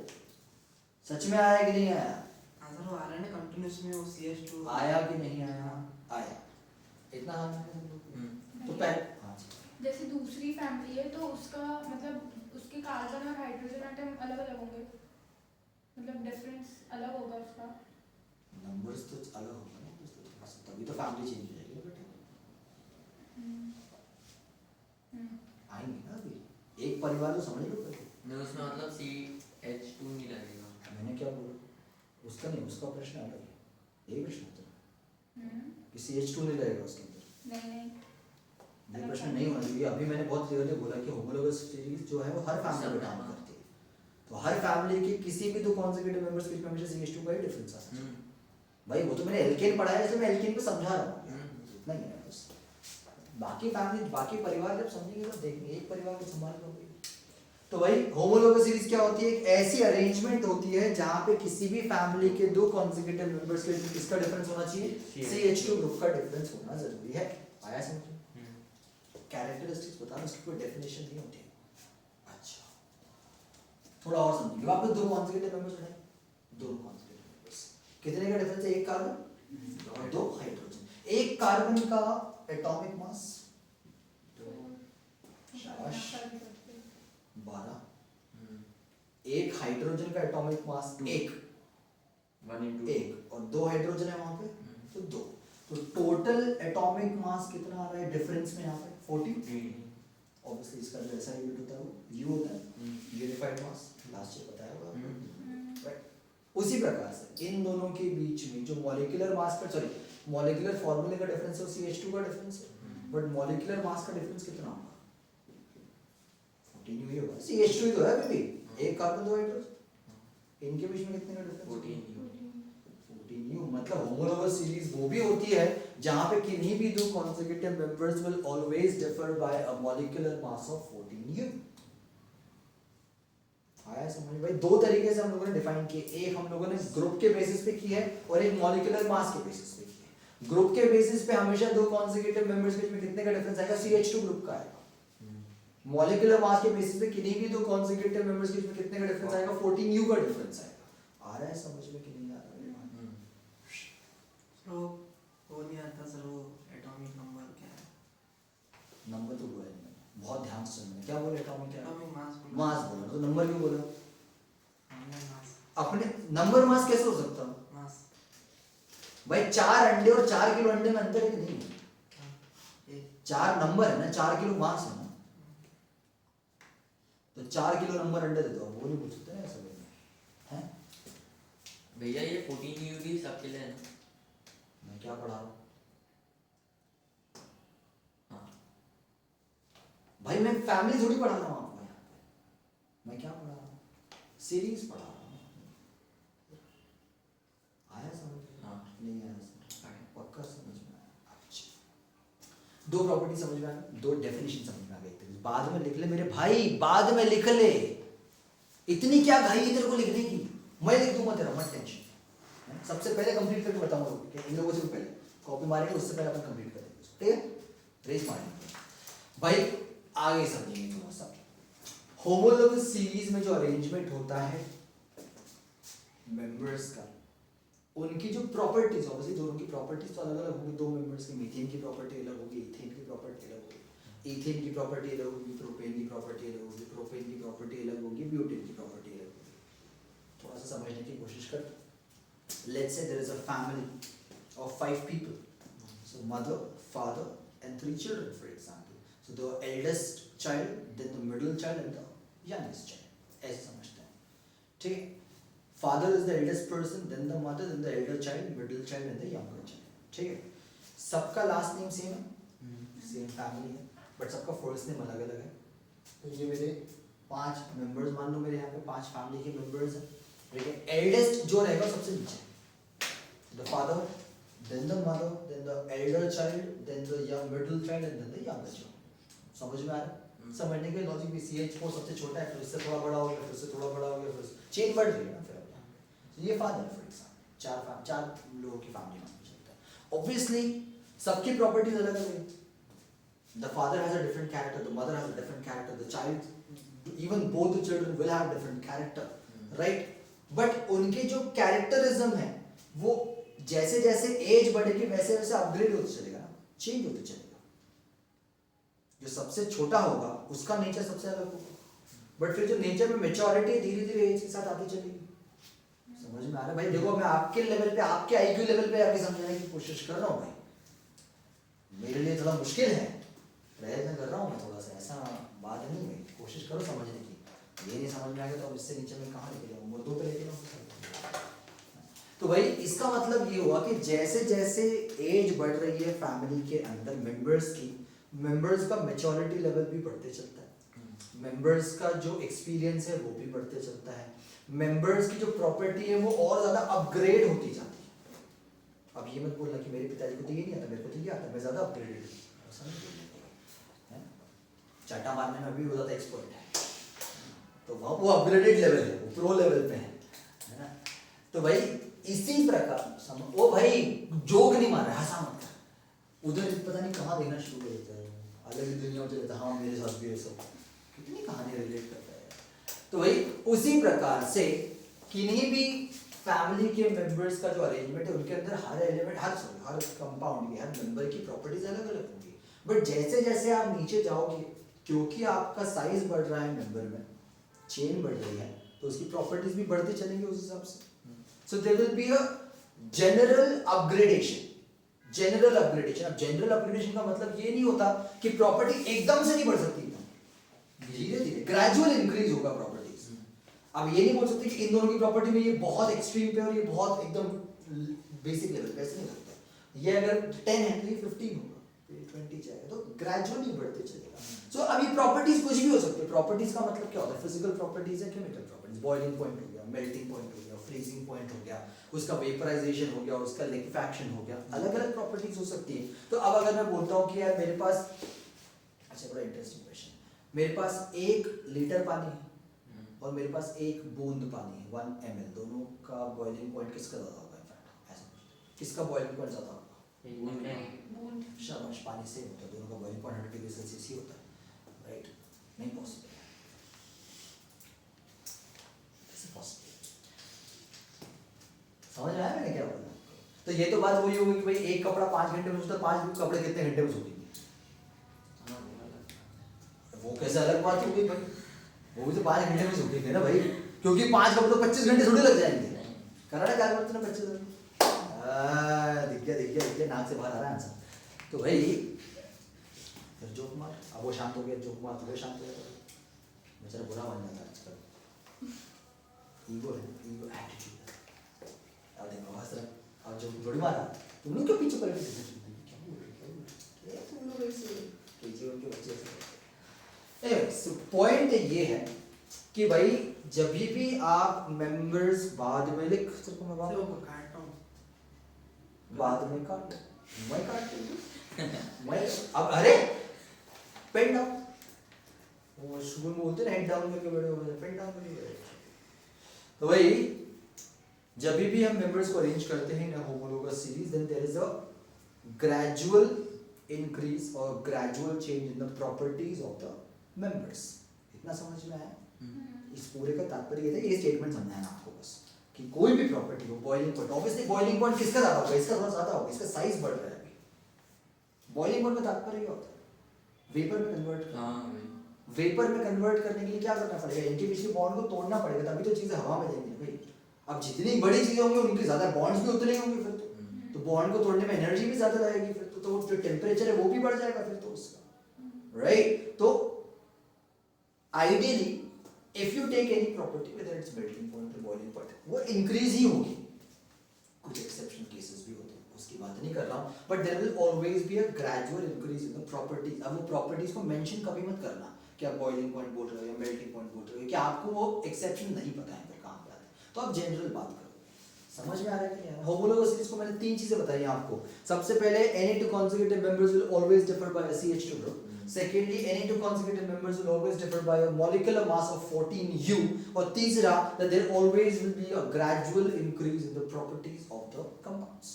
सच में आया कि नहीं आया? हाँ सर, वो आ रहा है ना कंटिन्यूस में, वो CH2 आया कि नहीं आया? आया। इतना हाँ तो पहले हाँ जैसे दूसरी फैमिली है तो उसका मतलब उसके कार्बन और हाइड्रोजन आइटम अलग अलग होंगे, मतलब डिफरेंस अलग होगा उसका। नंबर्स तो अलग होगा ना, तभी तो फैमिली चेंज हो जाएगी बेटा। आएंगे ना अभी, एक परिवार तो समझ लो पहले। नहीं उसमें मतलब CH2 नहीं लगेगा। मैंने क्या बोला? उसका नहीं, उसका प्रश्न अलग है, यही प्रश्न है कि CH2 नहीं लगेगा उसके अंदर। नहीं ये प्रश्न नहीं होना चाहिए। अभी मैंने बहुत क्लियरली बोला कि होमोलोगस सीरीज जो है वो हर फैमिली में काम करती है, तो हर फैमिली के किसी भी दो कॉन्सेक्यूटिव मेंबर्स के बीच में हमेशा CH2 का ही डिफरेंस आता है। भाई वो तो मैंने एल्केन पढ़ा है, इसलिए मैं एल्केन पे समझा रहा हूँ, इतना ही है बस। बाकी फैमिली, बाकी परिवार जब समझेंगे तो देखेंगे, एक परिवार को संभाल लोगे। तो भाई होमोलोगस सीरीज क्या होती है? एक ऐसी अरेंजमेंट होती है जहाँ पे किसी भी फैमिली के दो कॉन्सेक्यूटिव मेंबर्स के बीच किसका डिफरेंस होना चाहिए? CH2 ग्रुप का डिफरेंस होना जरूरी है। आया समझ? कैरेक्टरिस्टिक्स बता रहा, उसकी कोई डेफिनेशन नहीं होती। अच्छा थोड़ा और समझिए। वापस दो कॉन्सेक्यूटिव मेंबर्स उठाए, दो कॉन्सेक्यूटिव मेंबर्स, कितने का डिफरेंस है? एक कार्बन और दो हाइड्रोजन। एक कार्बन का एटॉमिक मास 12, एक हाइड्रोजन का एटॉमिक मास 1 और दो हाइड्रोजन है वहां पे तो 2, तो टोटल एटॉमिक मास कितना आ रहा है डिफरेंस में यहाँ पे? 14। ऑब्वियसली इसका जो ऐसा यूनिट होता है वो U होता है, यूनिफाइड मास, लास्ट ईयर बताया होगा राइट। उसी प्रकार से इन दोनों के बीच में जो मॉलिक्यूलर मास का, सॉरी मॉलिक्यूलर फार्मूले का डिफरेंस है, CH2 का डिफरेंस है, बट मॉलिक्यूलर मास का डिफरेंस कितना होगा? 14 ही होगा। CH2 ही तो है अभी भी, एक कार्बन दो हाइड्रोजन, इनके बीच में कितने का डिफरेंस? 14 मतलब होमोलोगस सीरीज वो भी होती है जहां पे किन्हीं भी दो consecutive members will always differ by a molecular mass of 14U। आया समझ? भाई दो तरीके से हम लोगों ने डिफाइन किए, एक हम लोगों ने ग्रुप के बेसिस पे की है और एक मॉलिक्यूलर मास के बेसिस पे की है। ग्रुप के बेसिस पे हमेशा दो कॉन्सेक्यूटिव मेंबर्स के बीच में कितने का डिफरेंस आएगा? CH2 ग्रुप का आएगा। मॉलिक्यूलर मास के बेसिस पे किन्हीं भी दो कॉन्सेक्यूटिव मेंबर्स के बीच में कितने का डिफरेंस आएगा? 14U का डिफरेंस आएगा। आ रहा है समझ में कि नहीं आ रहा है? वो नहीं आता सर, वो एटॉमिक नंबर क्या है? नंबर तो बोला नहीं, बहुत ध्यान से सुनना। क्या बोले? एटॉमिक क्या? एटॉमिक मास मास बोला, तो नंबर क्यों बोला? मास अपने नंबर मास कैसे हो सकता? मास भाई 4 अंडे और 4 किलो अंडे में अंतर है कि नहीं? ये 4 नंबर है ना, 4 किलो मांस है ना, तो 4 किलो नंबर अंडे दे दो, वो नहीं पूछ सकते ना ऐसा कोई है। भैया ये 14 यूडी सबके लिए है ना? मैं क्या पढ़ा रहा हूँ हाँ भाई, मैं फैमिली थोड़ी पढ़ा रहा हूँ आपको यहाँ पे, मैं क्या पढ़ा रहा हूँ, सीरीज पढ़ा रहा हूँ। आया समझ में? हाँ नहीं आया समझ में? पक्का समझ में आया? अच्छा, 2 प्रॉपर्टी समझ में आ गई, 2 डेफिनेशन समझ में आ गई, बाद में लिख ले मेरे भाई, बाद में लिख ले, इतनी क्या घाई है तेरे को लिखने की, मैं लिख दूंगा तेरा, मत टेंशन। सबसे पहले कंप्लीट करके बताऊंगा कि इन लोगों से भी पहले कॉपी मारेंगे, उससे पहले अपन कंप्लीट करेंगे, ठीक है? रेस मारेंगे भाई, आगे समझेंगे थोड़ा सा। होमोलोगस सीरीज में जो अरेंजमेंट होता है मेंबर्स का, उनकी जो प्रॉपर्टीज, ऑब्वियसली दोनों की प्रॉपर्टीज तो अलग अलग होंगी, 2 मेंबर्स की, मीथेन की प्रॉपर्टी अलग होगी, इथेन की प्रॉपर्टी अलग होगी, इथेन की प्रॉपर्टी अलग होगी, प्रोपेन की प्रॉपर्टी अलग होगी, प्रोपेन की प्रॉपर्टी अलग होगी, ब्यूटेन की प्रॉपर्टी अलग होगी। थोड़ा सा समझने की कोशिश कर। Let's say there is a family of 5 people, so mother, father and 3 children for example, so the eldest child, then the middle child and the youngest child, ऐसे समझते हैं, ठीक है? Father is the eldest person, then the mother, then the elder child, middle child and the younger child, ठीक है? सबका last name same है, same family है, बट सबका फर्स्ट नेम अलग अलग है। तो ये मेरे 5 मेंबर्स मान लो, मेरे यहाँ पे 5 फैमिली के मेंबर्स हैं, ठीक है? एल्डेस्ट जो रहेगा सबसे नीचे, the father, then the mother, then the elder child, then the young middle child and then the younger child. समझ में आ रहा है? समझने के लॉजिक भी, CH4 सबसे छोटा है, फिर उससे थोड़ा बड़ा हो गया, फिर उससे थोड़ा बड़ा हो गया, फिर चेन बढ़ रही है ना फिर। तो ये फादर फॉर एग्जांपल, 4 लोगों की फैमिली में चलता है। ऑब्वियसली सबकी प्रॉपर्टीज अलग अलग है। The father has a different character, the mother has a different character, the child, even both the children will have different character, right? But उनके जो कैरेक्टरिज्म है वो जैसे जैसे एज बढ़ेगी वैसे वैसे अपग्रेड होते चलेगा ना, चेंज होते चलेगा। जो सबसे छोटा होगा उसका नेचर सबसे अलग होगा, बट फिर जो नेचर में मेच्योरिटी धीरे धीरे एज के साथ आती चलेगी। समझ में आ रहा है भाई? देखो मैं आपके लेवल पे, आपके IQ लेवल पे आके समझाने की कोशिश कर रहा हूँ भाई, मेरे लिए थोड़ा मुश्किल है, प्रयत्न कर रहा हूँ मैं थोड़ा सा, ऐसा बात नहीं है, कोशिश करो समझने की। ये नहीं समझ में आ गया तो अब इससे नीचे में कहाँ लेके जाऊँ, मुर्दों पे लेके जाऊँ। तो भाई इसका मतलब ये हुआ कि जैसे जैसे एज बढ़ रही है फैमिली के अंदर मेंबर्स की, मेंबर्स का मैच्योरिटी लेवल भी बढ़ते चलता है, मेंबर्स का जो एक्सपीरियंस है वो भी बढ़ते चलता है, मेंबर्स की जो प्रॉपर्टी है वो और ज़्यादा अपग्रेड होती जाती है। अब ये मत बोलना कि मेरे पिताजी को तो ये नहीं आता, मेरे को तो ये आता, मैं ज़्यादा अपग्रेडेड हूँ, ऐसा नहीं बोलना। चाटा मारने में भी ज़्यादा एक्सपर्ट है, तो वहाँ वो अपग्रेडेड लेवल है, वो प्रो लेवल पे है ना? तो भाई इसी प्रकार ओ भाई जोक नहीं मार रहा, हंसा मत कर, उधर पता नहीं कहाँ देखना शुरू कर देता है, अलग ही दुनिया में चले जाता है। हाँ मेरे साथ भी है सब, कितनी कहानी रिलेट करता है। तो भाई उसी प्रकार से किन्हीं भी फैमिली के मेंबर्स का जो अरेंजमेंट है उनके अंदर हर एलिमेंट, हर कंपाउंड की, हर मेंबर की प्रॉपर्टीज अलग अलग होंगी, बट जैसे जैसे आप नीचे जाओगे, क्योंकि आपका साइज बढ़ रहा है मेंबर में, चेन बढ़ रही है, तो उसकी प्रॉपर्टीज भी बढ़ते चलेंगे उस हिसाब से। So there will be a general upgradation, general upgradation. अब जनरल अपग्रेडेशन का मतलब ये नहीं होता कि प्रॉपर्टी एकदम से नहीं बढ़ सकती, धीरे धीरे ग्रेजुअल इंक्रीज होगा प्रॉपर्टीज। अब ये नहीं बोल सकते कि इन दोनों की प्रॉपर्टी में ये बहुत एक्सट्रीम पे और ये बहुत एकदम बेसिक लेवल पे, ऐसे नहीं लगता। ये अगर 10 है तो ये 15 होगा, फिर 20 जाएगा, तो ग्रेजुअली बढ़ते चलेगा। सो अभी प्रॉपर्टीज कुछ भी हो सकती है। प्रॉपर्टीज का मतलब क्या होता है? फिजिकल प्रॉपर्टीज है, केमिकल प्रॉपर्टीज, बॉइलिंग पॉइंट हो गया, मेल्टिंग पॉइंट हो गया, फ्रीजिंग पॉइंट हो गया, उसका वेपराइजेशन हो गया, उसका लिक्विफैक्शन हो गया, अलग अलग प्रॉपर्टीज हो सकती है। तो अब अगर मैं बोलता हूँ कि यार मेरे पास, अच्छा बड़ा इंटरेस्टिंग क्वेश्चन, मेरे पास 1 लीटर पानी है और मेरे पास 1 बूंद पानी है, 1 ml, दोनों का बॉइलिंग पॉइंट किसका ज़्यादा होगा? इनफैक्ट ऐसा किसका बॉइलिंग पॉइंट ज़्यादा होगा? बूंद। शाबाश, पानी सेम होता है, दोनों का बॉइलिंग पॉइंट 100 डिग्री सेल्सियस ही होता है, राइट? नहीं पॉसिबल, कैसे पॉसिबल? समझ आया मैंने क्या बोला? तो ये तो बात वही होगी कि भाई 1 कपड़ा 5 घंटे में सूखता है, 5 कपड़े कितने घंटे में सूखेंगे? वो कैसे अलग बात हो गई भाई? वो भी तो 5 घंटे में सूखेंगे ना भाई, क्योंकि 5 कपड़े तो 25 घंटे थोड़ी लग जाएंगे। कनाडा क्या करते हैं 25 घंटे? इसलिए नाक से बाहर आ रहा है आंसर। तो भाई फिर जोक मार, अब वो शांत हो गया, जोक मार तो वो शांत हो गया, बेचारा बुरा बन जाता है आजकल। ईगो है, ईगो एटीट्यूड है। अब देखो हंस रहा, अब जोक थोड़ी मारा, तुम लोग क्यों पीछे पड़ गए? क्या बोल रहे हो तुम लोग ऐसे? पीछे उनके बच्चे ऐसे। पॉइंट ये है कि भाई जब भी आप मेंबर्स बाद में लिख, सिर्फ मैं से वो काटता हूँ बाद में काट, मैं काट मैं अब अरे पेन डाउन, वो शुरू में बोलते ना हेड डाउन करके बैठे हो, पेन डाउन करके बैठे। तो भाई जब भी हम मेंबर्स को अरेंज करते हैं in homologous series, then there is a gradual increase और gradual change in the properties of the members. इतना समझ में आया? इस पूरे का तात्पर्य ये था, ये स्टेटमेंट समझाना आपको बस कि कोई भी प्रॉपर्टी हो, boiling point, obviously boiling point किसका ज्यादा होगा? इसका थोड़ा ज्यादा होगा, इसका साइज बढ़ रहा है अभी। बॉइलिंग पॉइंट का तात्पर्य क्या होता है? वेपर में कन्वर्ट करना। वेपर में कन्वर्ट करने के लिए क्या करना पड़ेगा? इनके बीच के बॉन्ड को तोड़ना पड़ेगा, तभी तो चीजें हवा में जाएंगी भाई। अब जितनी बड़ी चीजें होंगी उनके ज्यादा बॉन्ड्स भी उतने ही होंगे फिर तो बॉन्ड को तोड़ने में एनर्जी भी ज्यादा लगेगी फिर तो जो टेम्परेचर है वो भी बढ़ जाएगा फिर तो उसका, राइट? तो ideally if you take any property whether it's melting point और बॉइलिंग पॉइंट, वो इंक्रीज ही होगी। कुछ एक्सेप्शनल केसेस भी होते हैं, उसकी बात नहीं कर रहा हूं, but there will always be a gradual increase in the properties. अब वो प्रॉपर्टीज को मेंशन कभी मत करना कि आप बॉइलिंग पॉइंट बोल रहे हो या मेल्टिंग पॉइंट बोल रहे हो, कि आपको वो एक्सेप्शन नहीं पता है फिर कहां पे आता है। तो आप जनरल बात करो। समझ में आ रहा है कि नहीं आ रहा? होमोलोगस सीरीज को मैंने तीन चीजें बताई आपको। सबसे पहले any two consecutive members will always differ by a CH2 group. Secondly, any two consecutive members will always differ by a molecular mass of 14U. और तीसरा, that there always will be a gradual increase in the properties of the compounds.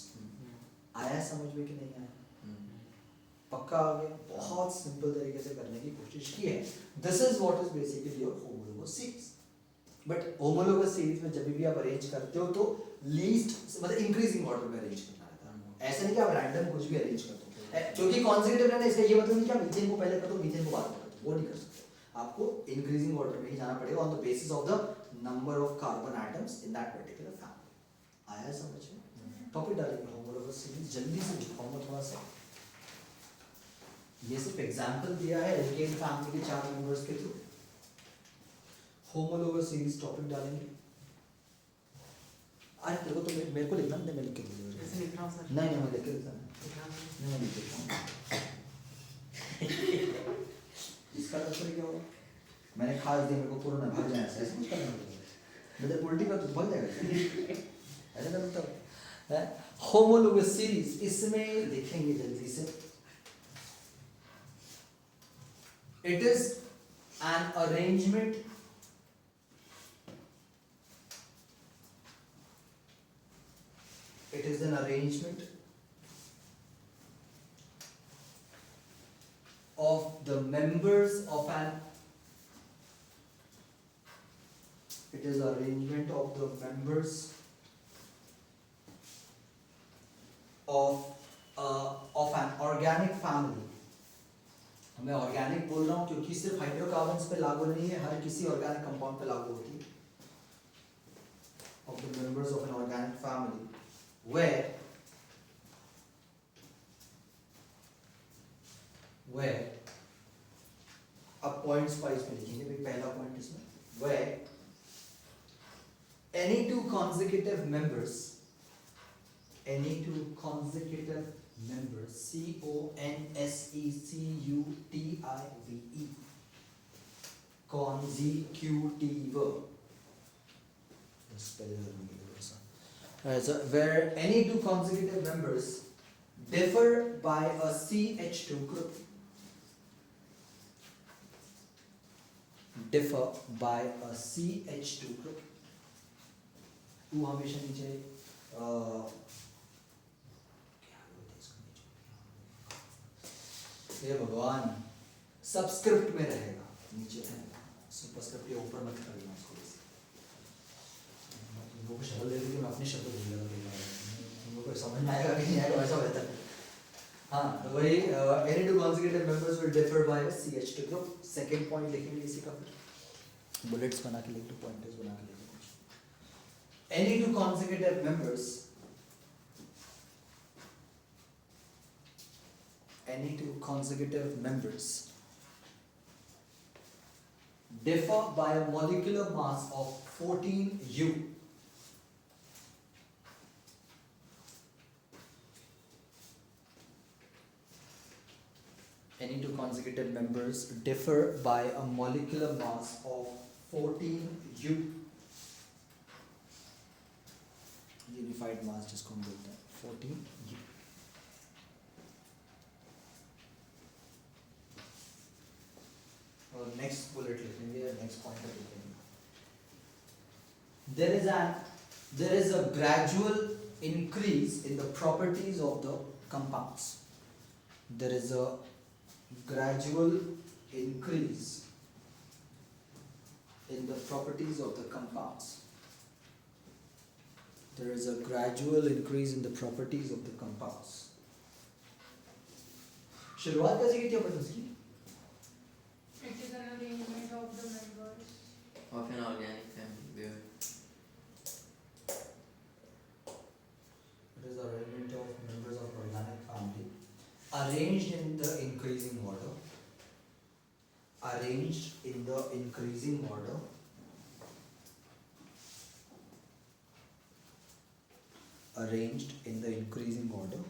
आया समझ में कि नहीं आया? पक्का आ गया? बहुत सिंपल तरीके से करने की कोशिश की है। This is what is basically your homologous series. But homologous series में जब भी आप अरेंज करते हो तो लीस्ट मतलब इंक्रीजिंग ऑर्डर में अरेंज करना रहता है। ऐसा नहीं कि आप रैंडम कुछ भी अरेंज कर दो, क्योंकि कॉन्सेक्यूटिव रहना इसका ये मतलब नहीं कि आप मीथेन को पहले कर दो मीथेन को बाद में कर दो, वो नहीं कर सकते। आपको इंक्रीजिंग ऑर्डर में ही जाना पड़ेगा on the basis of the number of carbon atoms in that particular family. आया समझ में? टॉपिक डालेंगे होमोलोगस सीरीज, जल्दी से दिखाऊंगा थोड़ा सा। ये सिर्फ एग्जांपल दिया है एल्केन फैमिली के 4 मेंबर्स के थ्रू। होमोलोगस सीरीज टॉपिक डालेंगे। अरे देखो तो मेरे को लिखना नहीं, मैं लिख के दे दूंगा। ऐसे लिख रहा हूँ सर। नहीं मैं लिख के देता हूँ। नहीं मैं लिख देता हूँ। इसका तात्पर्य क्या होगा? मैंने खास दिया, मेरे को कोरोना भाग जाए ऐसे कुछ करना पड़ेगा। मेरे उल्टी का तो भाग जाएगा ऐसा ना मतलब है। होमोलोगस सीरीज इसमें देखेंगे जल्दी से। It is an arrangement of the members of an of an organic family। मैं ऑर्गेनिक बोल रहा हूँ क्योंकि सिर्फ हाइड्रोकार्बन्स पे लागू नहीं है, हर किसी ऑर्गेनिक कंपाउंड पे लागू होती है। of the members of an organic family where अब पॉइंट्स वाइज में लिखेंगे भाई। पहला पॉइंट इसमें where any two consecutive members CONSECUTIVE consecutive where any two consecutive members differ by a CH2 group, तू हमेशा नीचे ये भगवान सबस्क्रिप्ट में रहेगा, नीचे रहेगा, सुपरस्क्रिप्ट के ऊपर मत करना उसको। लोगों को शब्द दे मैं अपने शब्द भूल गया, लोगों को समझ में आएगा कि नहीं आएगा वैसा बेहतर है। हाँ तो वही any two consecutive members will differ by a CH2 group। Second point लिखेंगे इसी का, फिर बुलेट्स बना के लिख दो, पॉइंटर्स बना के लिख दो। any two consecutive members any two consecutive members differ by a molecular mass of 14 U. Any two consecutive members differ by a molecular mass of 14 U. Unified mass जिसको हम बोलते हैं 14 U. और नेक्स्ट बुलेट लिख लेंगे, next pointer लिख लेंगे. There is a gradual increase in the properties of the compounds. There is a gradual increase in the properties of the compounds. There is a gradual increase in the properties of the compounds. शुरुआत कैसे की थी अपन इसकी? It is an arrangement of the members. of an organic family where It is arrangement of members of organic family arranged in the increasing order. Arranged in the increasing order. Arranged in the increasing order.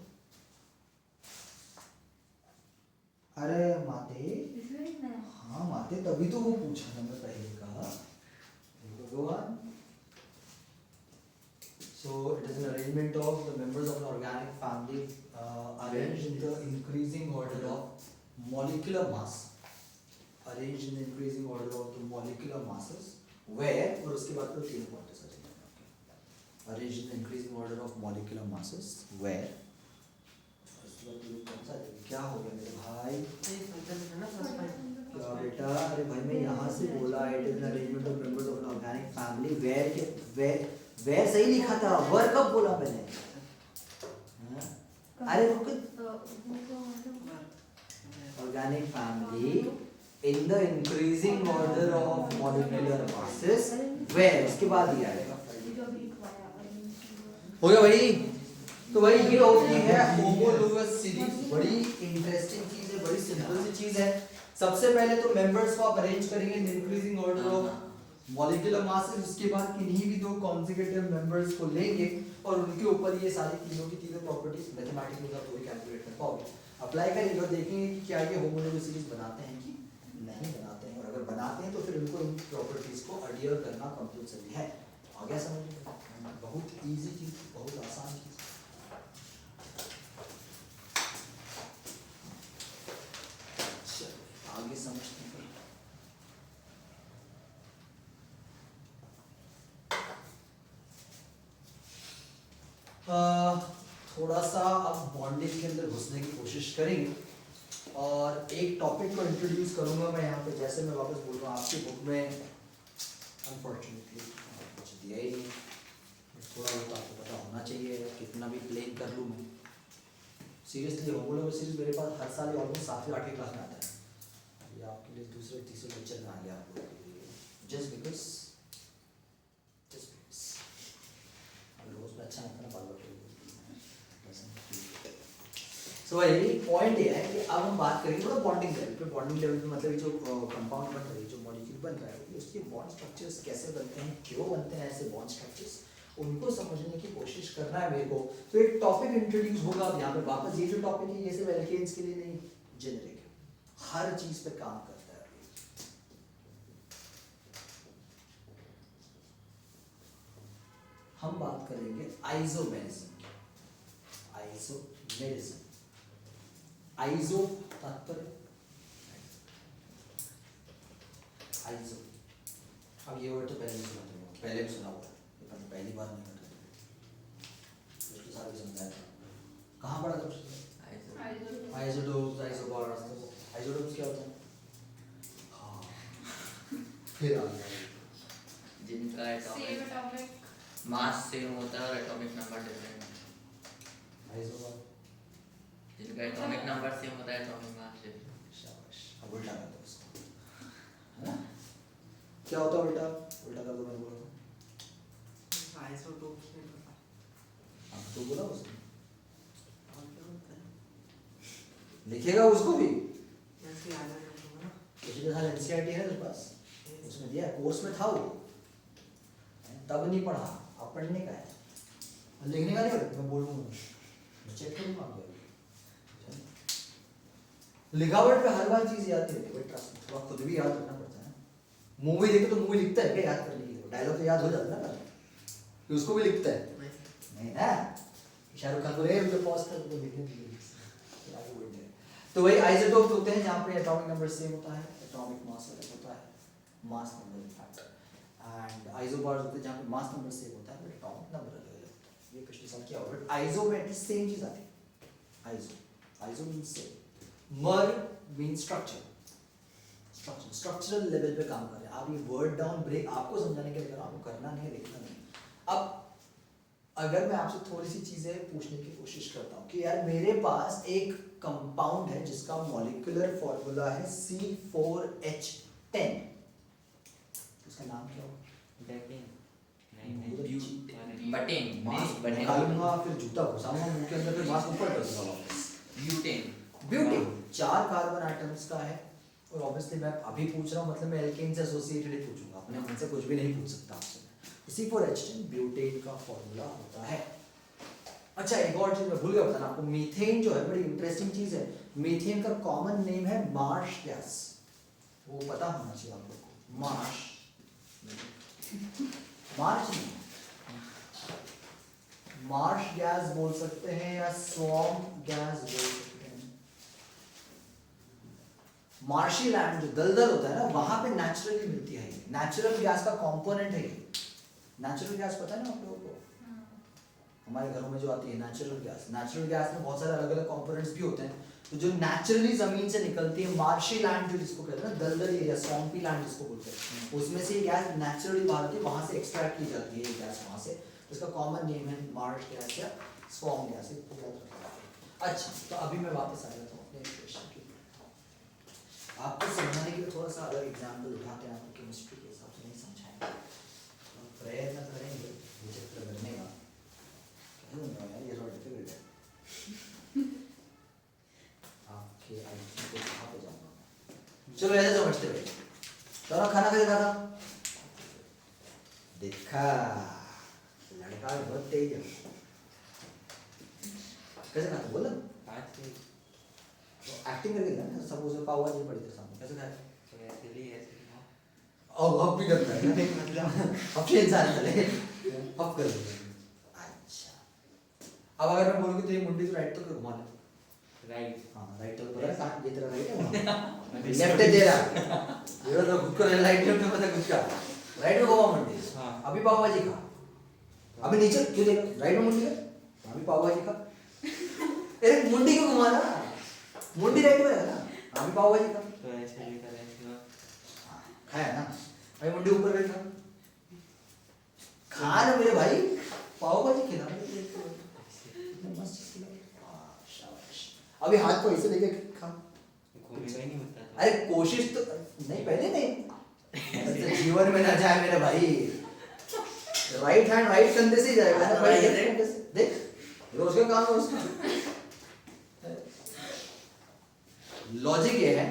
अरे माते, हाँ माते, तभी तो वो पूछा था मैं पहले का. Go on. So it is an arrangement of the members of an organic family arranged in the increasing order of molecular mass. Arranged in the increasing order of the molecular masses. Where और उसके बाद तो तीन point है. Arranged in the increasing order of molecular masses. Where क्या हो गया मेरे भाई? क्या बेटा? अरे भाई मैं यहाँ से बोला it is an arrangement of members of an organic family. Where सही लिखा था, where कब बोला मैंने? अरे organic family in the increasing order of molecular masses. Where उसके बाद ही आएगा. हो गया भाई. तो भाई ये होती है होमोलोगस सीरीज. बड़ी इंटरेस्टिंग चीज है, बड़ी सिंपल सी चीज है. सबसे पहले तो मेंबर्स को आप अरेंज करेंगे in increasing order of molecular masses. उसके बाद किन्हीं भी दो कॉन्सेक्यूटिव मेंबर्स को लेंगे और उनके ऊपर ये सारी तीनों की तीनों प्रॉपर्टीज मैथमेटिकली आप पूरी कैलकुलेट कर पाओगे. अप्लाई करेंगे और देखेंगे कि क्या ये होमोलोगस सीरीज बनाते हैं कि नहीं बनाते हैं. और अगर बनाते हैं तो फिर उनको इन प्रॉपर्टीज को अडियर करना कंपल्सरी है. आ गया समझ में? बहुत इजी चीज, बहुत आसान चीज. आगे समझते हैं. थोड़ा सा अब बॉन्डिंग के अंदर घुसने की कोशिश करेंगे और एक टॉपिक को इंट्रोड्यूस करूंगा मैं यहाँ पे. जैसे मैं वापस बोल रहा हूँ, आपकी बुक में अनफॉर्चुनेटली कुछ दिया ही नहीं. थोड़ा बहुत आपको पता होना चाहिए, कितना भी प्लेन कर लूँ मैं. सीरियसली होमोलोगस सीरीज मेरे पास हर साल ऑलमोस्ट 7वीं 8वीं क्लास में आता है. ये आपके लिए दूसरे तीसरे लेक्चर में आ गया आप लोगों के लिए. जस्ट बिकॉज रोज में अच्छा आता ना बाल बाल. सो भाई पॉइंट ये है कि अब हम बात करेंगे थोड़ा बॉन्डिंग लेवल पे. बॉन्डिंग लेवल पे मतलब जो कंपाउंड बन रही है, जो मॉलिक्यूल बन रहा है, उसके बॉन्ड स्ट्रक्चर्स कैसे बनते हैं, क्यों बनते हैं ऐसे बॉन्ड स्ट्रक्चर्स, उनको समझने की कोशिश करना है मेरे को. तो एक टॉपिक इंट्रोड्यूस होगा अब यहाँ पे वापस. ये जो टॉपिक है ये सिर्फ एल्केन्स के लिए नहीं, जेनेरिक है, हर चीज पे काम करता है. हम बात करेंगे आइसोमेरिज्म. आइसोमेरिज्म, आइसो तात्पर्य आइसो. अब ये वर्ड तो पहले भी सुना था, पहले भी सुना हुआ है, लेकिन पहली बार नहीं पढ़ा. उसके साथ भी समझाया था. कहाँ पढ़ा था? Isotopes, isobars. आइसोटोप्स क्या होता है? हाँ फिर आ गया. जिनका Same atomic atomic mass same होता है और एटॉमिक नंबर डिफरेंट. आइसोबार. जिनका एटॉमिक नंबर सेम होता है, एटॉमिक मास डिफरेंट. शाबाश. अब उल्टा कर दो उसको. है? क्या होता है उल्टा? उल्टा कर दो. मैंने बोला आइसोटोप्स नहीं पता. हाँ तो बोला उसने. लिखेगा उसको भी ऐसे याद है ना पिछले साल एनसीईआरटी है तेरे पास, उसमें दिया है, कोर्स में था वो, तब नहीं पढ़ा, अब पढ़ने का है, लिखने का नहीं है, मैं बोलूँगा मैं चेक करूँगा आपको। लिखावट पे हर बार चीज़ याद नहीं रहती भाई, ट्रस्ट में थोड़ा खुद भी याद रखना पड़ता है। मूवी देखे तो मूवी लिखता है क्या याद करने के लिए, डायलॉग तो याद हो जाता है ना पहले, कि उसको भी लिखता है नहीं ना। शाहरुख खान को रे मुझे पॉज कर दो लिखने के लिए, तो वही आइसोटोप्स होते हैं जहाँ पे एटॉमिक नंबर सेम होता है, एटॉमिक मास अलग होता है, mass number factor, and isobars होते हैं जहाँ पे मास नंबर सेम होता है बट एटॉमिक नंबर अलग अलग होता है। ये पिछले साल क्या हुआ, बट आइसो में एटलीस्ट सेम चीज आती है। आइसो मींस सेम, मर मींस स्ट्रक्चरल लेवल पे काम कर रहे हैं आप। ये वर्ड डाउन ब्रेक आपको समझाने के लिए कर रहा हूं, आपको करना नहीं है, लिखना नहीं। अब अगर मैं आपसे थोड़ी सी चीजें पूछने की कोशिश करता हूँ कि यार मेरे पास एक कंपाउंड है जिसका मॉलिक्यूलर फॉर्मूला है C4H10, उसका नाम क्या होगा? बटेन निकालूंगा फिर जूता घुसाऊंगा मुंह के अंदर, फिर मास्क ऊपर कर दूंगा वापस। ब्यूटेन। ब्यूटेन 4 कार्बन एटम्स का है, और ऑब्वियसली मैं अभी पूछ रहा हूँ मतलब मैं एल्केन से एसोसिएटेड ही पूछूंगा, अपने मन से कुछ भी नहीं पूछ सकता आपसे। C4H10 ब्यूटेन का फॉर्मूला होता है। अच्छा एक और चीज मैं भूल गया बताना आपको, मीथेन जो है बड़ी इंटरेस्टिंग चीज है। मीथेन का कॉमन नेम है मार्श गैस, वो पता होना चाहिए आप लोग को। मार्श गैस बोल सकते हैं या स्वॉम्प गैस बोल सकते हैं। मार्शी लैंड जो दलदल होता है ना, वहां पे नेचुरली मिलती है, ये नेचुरल गैस का कंपोनेंट है ये। नेचुरल गैस पता है ना आप लोगों को, हमारे घरों में जो आती है नेचुरल गैस में बहुत सारे अलग अलग कंपोनेंट्स भी होते हैं, तो जो नेचुरली जमीन से निकलती है, मार्शी लैंड जो जिसको कहते हैं ना, दलदल एरिया, स्वॉम्पी लैंड जिसको बोलते हैं, उसमें से ये गैस नेचुरली बाहर आती है, वहां से एक्सट्रैक्ट की जाती है ये गैस वहां से, इसका कॉमन नेम है मार्श गैस या स्वॉम्प गैस। अच्छा तो अभी मैं वापस आ जाता हूँ अपने क्वेश्चन की, आपको समझाने के लिए थोड़ा सा अलग एग्जाम्पल उठाते हैं, आपको केमिस्ट्री के हिसाब से नहीं समझाएंगे, प्रयत्न करेंगे विचित्र करने का, ये थोड़ा डिफिकल्ट है आपके आईक्यू को कहाँ पे जाऊंगा। चलो ऐसे समझते हुए, चलो खाना कैसे खाता, देखा लड़का बहुत तेज है, कैसे खाता बोला, तो एक्टिंग करके दिया ना, सब उसे पाव भाजी पड़ी थी सामने, कैसे खाया, अब भी करता है मतलब अब से इंसान चले अब कर दो। अच्छा अब अगर मैं बोलूँ कि तेरी मुंडी तो राइट तो क्यों घुमा ले, राइट, हाँ राइट तो पता है कहाँ ये तेरा राइट है, लेफ्ट है तेरा, ये तो खुद को राइट लेफ्ट में पता है खुद का, राइट में घुमा मुंडी, हाँ अभी पाव भाजी खा, अभी नीचे क्यों देखा, राइट में मुंडी है, अभी पाव भाजी खा, अरे मुंडी क्यों घुमाना, मुंडी राइट में है ना, अभी पाव भाजी खा, तो ऐसे लिखा है खाया ना, अभी मुंडी ऊपर बैठा, खा ना मेरे भाई, पाव भाजी खिला मस्त खिला, शाबाश, अभी हाथ को ऐसे लेके खा, घूमेगा ही नहीं होता था। अरे कोशिश तो नहीं, पहले नहीं ऐसे जीवन में ना जाए मेरे भाई, राइट हैंड राइट कंधे से जाएगा ना भाई, लेफ्ट कंधे से, देख रोज का काम है उसका। लॉजिक ये है,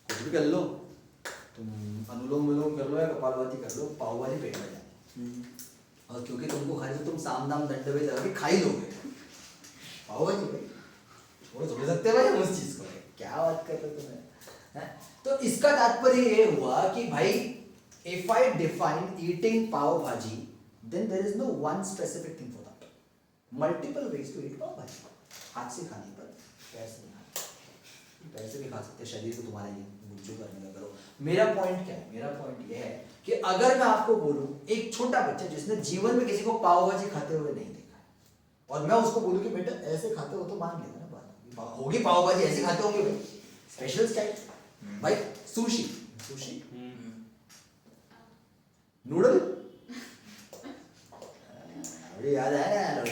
कुछ भी कर लो तुम, अनुलोम विलोम कर लो या कपालभाति कर लो, पाव भाजी पेट में जाए, और क्योंकि तुमको खाई तो तुम साम दाम दंड में लगा के खा ही लोगे पाव भाजी भाई, छोड़ थोड़ी सकते भाई हम उस चीज को, क्या बात कर रहे हो तुम्हें, हैं? तो इसका तात्पर्य ये हुआ कि भाई if I define eating pav bhaji, then there is no one specific thing for that, multiple ways to eat pav bhaji, हाथ से खाने पर, पैर से नहीं खाने, पैर से भी खा सकते, शरीर को तुम्हारा ये गुज्जू करने का करो। मेरा पॉइंट क्या है, मेरा पॉइंट ये है कि अगर मैं आपको बोलूं एक छोटा बच्चा जिसने जीवन में किसी को पाव भाजी खाते हुए नहीं देखा है, और मैं उसको बोलूं कि बेटा ऐसे खाते हो, तो मान लेगा ना बात, होगी पाव भाजी ऐसे खाते होंगे भाई, स्पेशल स्टाइल भाई, सुशी सुशी नूडल, बड़ी याद आया ना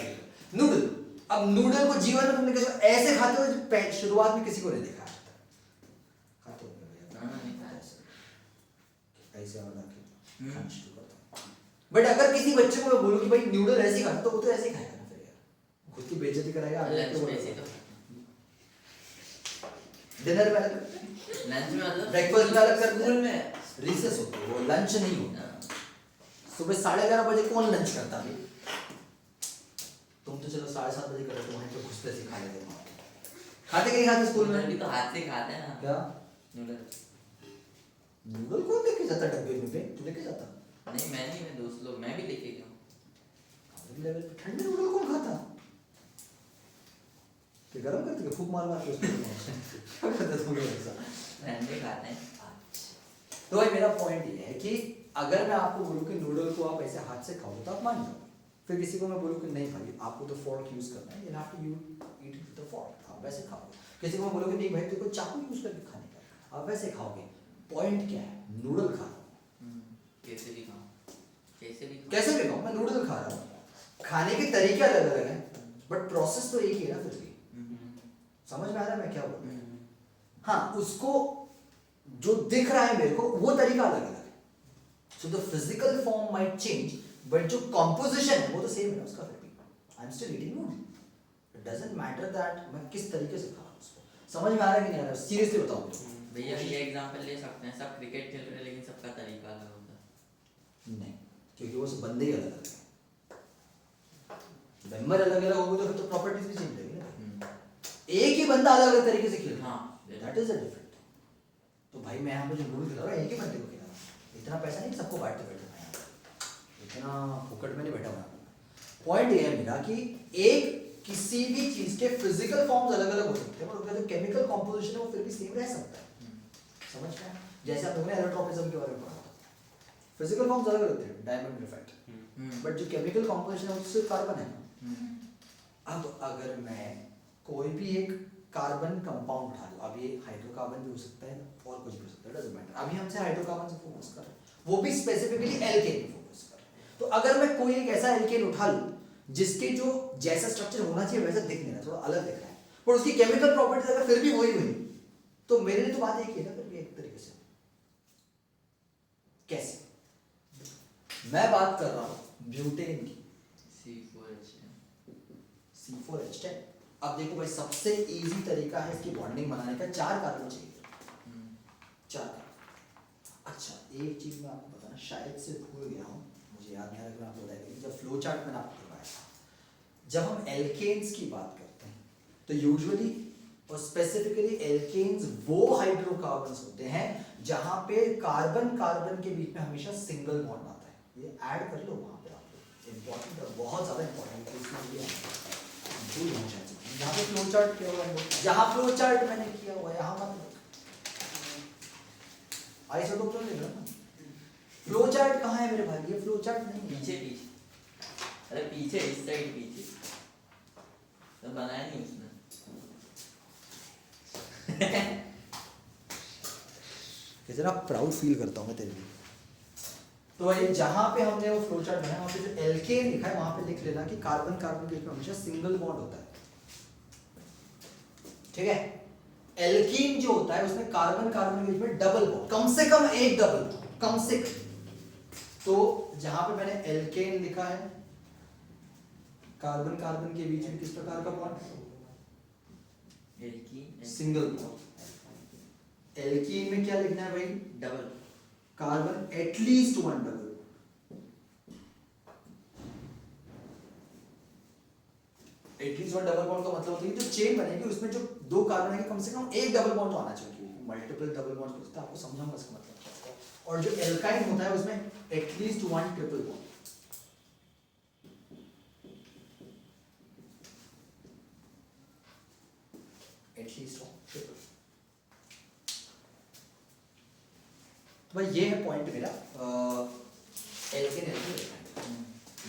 नूडल। अब नूडल को जीवन में तुमने कैसे ऐसे खाते हो, शुरुआत में किसी को नहीं देखा खाते हो ऐसे वाला खाना शुरू करता हूं। बट अगर किसी बच्चे को मैं बोलूं कि भाई नूडल ऐसे खाता, तो वो तो ऐसे ही खाएगा ना, फिर यार खुद की बेइज्जती कराएगा, डिनर में अलग करते हैं, लंच में मतलब ब्रेकफास्ट में अलग करते स्कूल हैं, में रिसेस होती है, वो लंच नहीं होता। हाँ। सुबह 11:30 बजे कौन लंच करता है? तुम तो चलो 7:30 बजे करते हो, वहीं पे घुसते से खा लेते हो। खाते कि नहीं खाते स्कूल नूडल भी में? तो हाथ से खाते हैं ना। क्या नूडल नूडल कौन लेके जाता डब्बे में पे? तू लेके जाता? नहीं, मैं नहीं, मेरे दोस्त लोग, मैं भी लेके गया हूँ। कॉलेज लेवल पे ठंडे नूडल कौन खाता? कि गरम करते के फूक मार मार के उसको क्या करते तुम लोग ऐसा? ठंडे खाते हैं। तो भाई मेरा पॉइंट ये है कि अगर मैं आपको बोलूं कि नूडल को आप ऐसे हाथ से खाओ तो आप मान जाओ। फिर किसी को मैं बोलूं कि नहीं भाई आपको तो फोर्क यूज करना है, you have to eat it with the fork, आप वैसे खाओगे। किसी को मैं बोलूं कि नहीं भाई तेरे को चाकू यूज करके खाने का, आप वैसे खाओगे। पॉइंट क्या है? नूडल खा रहा हूं, कैसे भी खाओ, कैसे भी खाओ। कैसे भी खाऊं, मैं नूडल खा रहा हूं। खाने के तरीके अलग अलग हैं बट प्रोसेस तो एक ही है ना। फिर भी समझ में आ रहा है मैं क्या बोल रहा हूं? हाँ, उसको जो दिख रहा है मेरे को वो तरीका अलग अलग है। So the physical form might change but जो कॉम्पोजिशन है वो तो सेम है उसका। फिर भी I am still eating noodle. It doesn't matter that मैं किस तरीके से खा रहा हूं उसको। समझ में आ रहा है कि नहीं आ रहा? सीरियसली बताओ मुझे। भैया ये एग्जांपल ले सकते हैं, सब क्रिकेट खेल रहे हैं लेकिन सबका तरीका अलग होता है। नहीं, क्योंकि वो सब बंदे ही अलग अलग हैं। मेंबर अलग अलग होंगे तो फिर तो प्रॉपर्टीज भी चेंज रहेगी ना। एक ही बंदा अलग अलग तरीके से खेल रहा है, हाँ, दैट इज अ डिफरेंट। तो भाई मैं यहाँ पे जो नूडल खिला रहा हूँ एक ही बंदे को खिला रहा हूँ। इतना पैसा नहीं सबको बांटते बैठे हैं यहाँ पे। इतना फुकट में नहीं बैठा हुआ। पॉइंट ये है मेरा कि एक किसी भी चीज के फिजिकल फॉर्म्स अलग अलग हो सकते हैं और उनका जो केमिकल कॉम्पोजिशन है वो फिर भी सेम रह सकता है। समझ में आया? जैसे आप लोगों ने एलोट्रोपिज्म के बारे में पढ़ा था, फिजिकल फॉर्म्स अलग अलग थे, डायमंड ग्रेफाइट, बट जो केमिकल कॉम्पोजिशन है वो सिर्फ कार्बन है ना। अब अगर मैं कोई भी एक कार्बन कंपाउंड उठा लूं, अब ये हाइड्रोकार्बन भी हो सकता है और कुछ भी हो सकता है, डजंट मैटर। अभी हमसे हाइड्रोकार्बन से फोकस कर रहे हैं, वो भी स्पेसिफिकली एल्केन पे फोकस कर रहे हैं। तो अगर मैं कोई एक ऐसा एल्केन उठा लूं जिसके जो जैसा स्ट्रक्चर होना चाहिए वैसा दिख नहीं रहा, थोड़ा अलग दिख रहा है, पर उसकी केमिकल प्रॉपर्टीज अगर फिर भी वही हुई तो मेरे लिए तो बात एक ही है ना। फिर भी एक तरीके से कैसे? मैं बात कर रहा हूं ब्यूटेन की, C4H10। अब देखो भाई सबसे इजी तरीका है इसकी बॉन्डिंग बनाने का, 4 कार्बन चाहिए। 4 कार्बन। अच्छा एक चीज मैं आपको बताना शायद से भूल गया हूँ, मुझे याद नहीं आ रहा कि मैं आपको बताया कि जब फ्लो चार्ट मैंने आपको करवाया था, जब हम एल्केन्स की बात करते हैं तो यूजुअली और स्पेसिफिकली एल्केन्स वो हाइड्रोकार्बन्स होते हैं जहां पे कार्बन कार्बन के बीच में हमेशा सिंगल बॉन्ड आता है। ये ऐड कर लो वहां पे आप लोग, इंपॉर्टेंट है, बहुत ज्यादा इंपॉर्टेंट है इसलिए भूल जाऊं शायद। जहां पे फ्लो चार्ट किया हुआ है, जहां फ्लो चार्ट मैंने किया हुआ है यहां मत आइसोटोप तो नहीं ना। फ्लो चार्ट कहां है मेरे भाई? ये फ्लो चार्ट नहीं है। पीछे पीछे, अरे पीछे इस साइड पीछे तो बनाया नहीं उसने। कितना प्राउड फील करता हूँ मैं तेरे लिए। तो भाई जहां पे हमने वो फ्लो चार्ट बनाया वहां पे जो एल्केन लिखा है वहां पे लिख लेना कि कार्बन कार्बन के बीच में हमेशा सिंगल बॉन्ड होता है। ठीक है? एल्कीन जो होता है उसमें कार्बन कार्बन के बीच में डबल बॉन्ड, कम से कम एक डबल बॉन्ड, कम से कम। तो जहां पे मैंने एल्केन लिखा है कार्बन कार्बन के बीच में किस प्रकार का बॉन्ड? Single bond. एल्कीन में क्या लिखना है भाई? Double. Carbon at least 1 double. At least 1 double bond का मतलब होता है जो चेन बनेगी उसमें जो 2 कार्बन है कम से कम एक डबल बॉन्ड तो आना चाहिए। मल्टीपल डबल बॉन्ड होता है, आपको समझाऊंगा इसका मतलब क्या होता है। और जो एल्काइन होता है उसमें at least 1 triple bond. At least 1 triple. तो भाई ये है पॉइंट मेरा एल्केन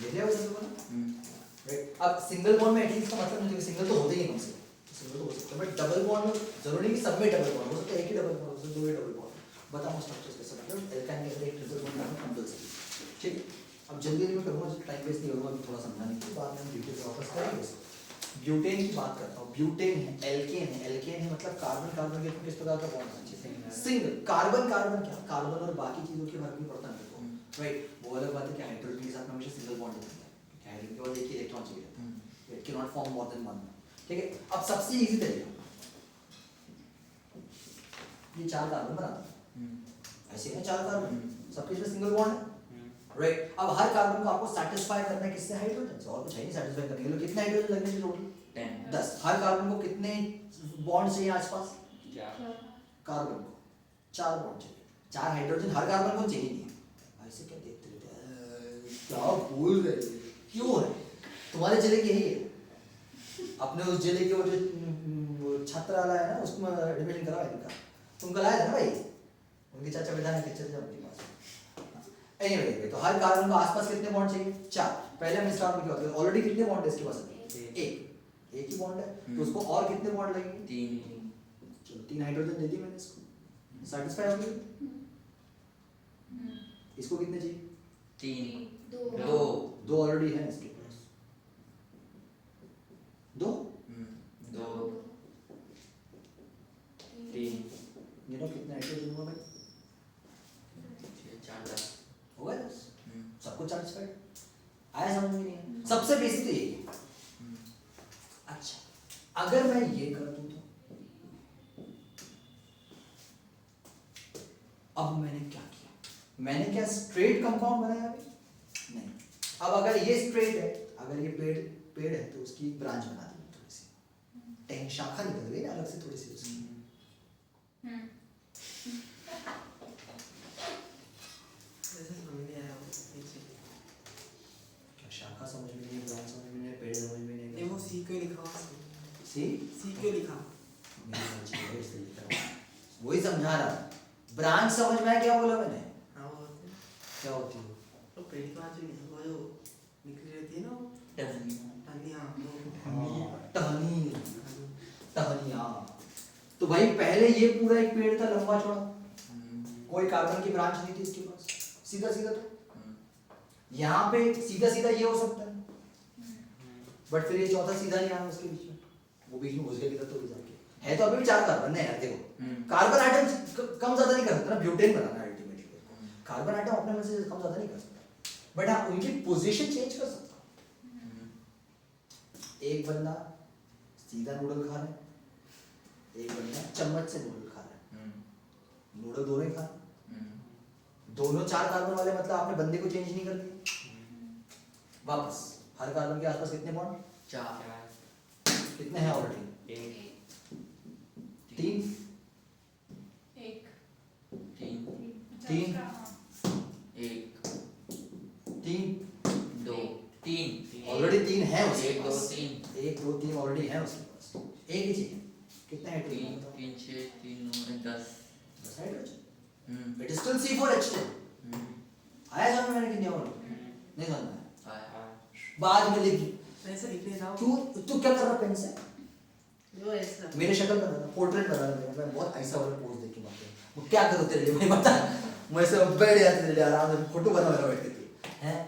ले लिया वैसे तो ना। राइट? अब सिंगल बॉन्ड में एटलीस्ट का मतलब नहीं, सिंगल तो होते ही कम से कम, सिंगल तो हो सकता है, बट डबल बॉन्ड में जरूरी नहीं कि सब में डबल बॉन्ड हो सकता है, एक ही डबल बॉन्ड हो सकता है, 2 ही डबल बॉन्ड। बताओ स्ट्रक्चर्स कैसे बनते हैं। एल्काइन के अंदर एक ट्रिपल बॉन्ड डालना कंपल्सरी। ठीक है? अब जल्दी में करूंगा, टाइम वेस्ट नहीं करूंगा, अभी थोड़ा समझाने के बाद में हम डिटेल से वापस करेंगे इसको। ब्यूटेन की बात करता हूं। ब्यूटेन है, एल्केन है। एल्केन है मतलब कार्बन कार्बन के बीच में किस प्रकार का बॉन्ड होना चाहिए? सिंगल। कार्बन कार्बन क्या? कार्बन और बाकी चीजों के फर्क नहीं पड़ता मेरे को। राइट? वो अलग बात है कि हाइड्रोजन के साथ में हमेशा सिंगल बॉन्ड होता है, हाइड्रोजन के बाद एक ही इलेक्ट्रॉन चाहिए रहता है, it can not form more than 1। ठीक है? अब सबसे इजी तरीका ये 4 कार्बन बनाता है, हम्म, ऐसे हैं 4 कार्बन, हम्म, सबके इसमें सिंगल बॉन्ड है, राइट। अब हर कार्बन को आपको सेटिस्फाई करना है किससे? हाइड्रोजन से, और कुछ है नहीं सेटिस्फाई करने के लिए। कितने हाइड्रोजन लगने चाहिए टोटल? 10 10। हर कार्बन को कितने बॉन्ड चाहिए आसपास? चार कार्बन को 4 बॉन्ड चाहिए, 4 हाइड्रोजन हर कार्बन को चाहिए नहीं है। ऐसे क्या देखते रहते हैं, क्या बोल रहे हो? क्यों है? तुम्हारे जिले की यही है, अपने उस जिले के वो जो छात्र वाला है ना, उसमें एडमिशन करवाया इनका, तुम कल आए थे ना भाई, उनके चाचा विधायक के चले जाओ उनके पास। एनीवे, तो हर कार्बन को आसपास कितने बॉन्ड चाहिए? 4। पहले हम स्टार्ट में क्या होता है, ऑलरेडी कितने बॉन्ड है इसके पास? एक ही बॉन्ड है, तो उसको और कितने बॉन्ड लगेंगे? 3 चलो 3 हाइड्रोजन दे दी मैंने इसको, सेटिस्फाई हो गई। इसको कितने चाहिए? 3 2 2 ऑलरेडी है इसके पास, 2 2 तीन ये नो कितने हाइड्रोजन हुआ भाई? 4 10 हो गया 10, सबको सेटिस्फाइड आया समझ में? नहीं है, सबसे बेसिक तो यही है। अच्छा, अगर मैं ये कर दूं तो अब मैंने क्या किया? मैंने क्या स्ट्रेट कंपाउंड बनाया अभी? नहीं। अब अगर ये स्ट्रेट है, अगर ये पेड़ है तो उसकी ब्रांच बना दी थोड़ी सी, टहनी शाखा निकल गई ना अलग से थोड़ी सी उसकी। ऐसे समझ नहीं आया वो नीचे। क्या शाखा समझ में नहीं, ब्रांच समझ में नहीं, पेड़ समझ में नहीं नहीं? वो सी क्यों लिखा हुआ? सी सी क्यों लिखा? वही समझा रहा, ब्रांच समझ में आया क्या बोला मैंने? हाँ वो होते हैं। क्या होती है? तो पेड़ की बात जो वो जो निकली रहती है ना वो टहनियाँ, वो टहनी, टहनियाँ। तो भाई पहले ये पूरा एक पेड़ था लंबा चौड़ा, कोई कार्बन की ब्रांच नहीं थी इसके पास, सीधा सीधा था। यहाँ पे सीधा सीधा ये हो सकता है, बट फिर ये चौथा सीधा नहीं आया उसके बीच में, वो बीच में घुस गया किधर तो जाके। है तो अभी भी 4 कार्बन है यार, देखो कार्बन आइटम कम ज्यादा नहीं कर सकता ना, ब्यूटेन बनाना है अल्टीमेटली, कार्बन आइटम अपने में से कम ज्यादा नहीं कर सकता, बट हाँ उनकी पोजीशन चेंज कर सकता। एक बंदा सीधा नूडल खा रहा है, एक बंदा चम्मच से नूडल खा रहा है, नूडल दोनों ही खा रहे हैं। दोनों 4 कार्बन वाले, मतलब आपने बंदे को चेंज नहीं कर दिया। वापस हर कार्बन के आसपास कितने बॉन्ड? 4 कितने हैं ऑलरेडी? 3 3 3 2 3 ऑलरेडी 3 है उसके 1 2 पास, 3 1 2 3 ऑलरेडी है उसके पास, एक ही चाहिए। कितने hydrogen? 3 6 3 9 10 10 hydrogen. It is still C4H10। आया समझ में मैंने कितने और? नहीं समझ में आया, बाद में लिख। ऐसे लिखने जाओ। क्यों तू क्या कर रहा पेन से? जो ऐसा मेरे शक्ल बना रहा, पोर्ट्रेट बना रहा, मैं बहुत ऐसा वाला पोज देख के बात वो क्या करूं तेरे लिए भाई बता। मैं से बैठ जाते तेरे लिए आराम से फोटो बना रहा बैठ के हैं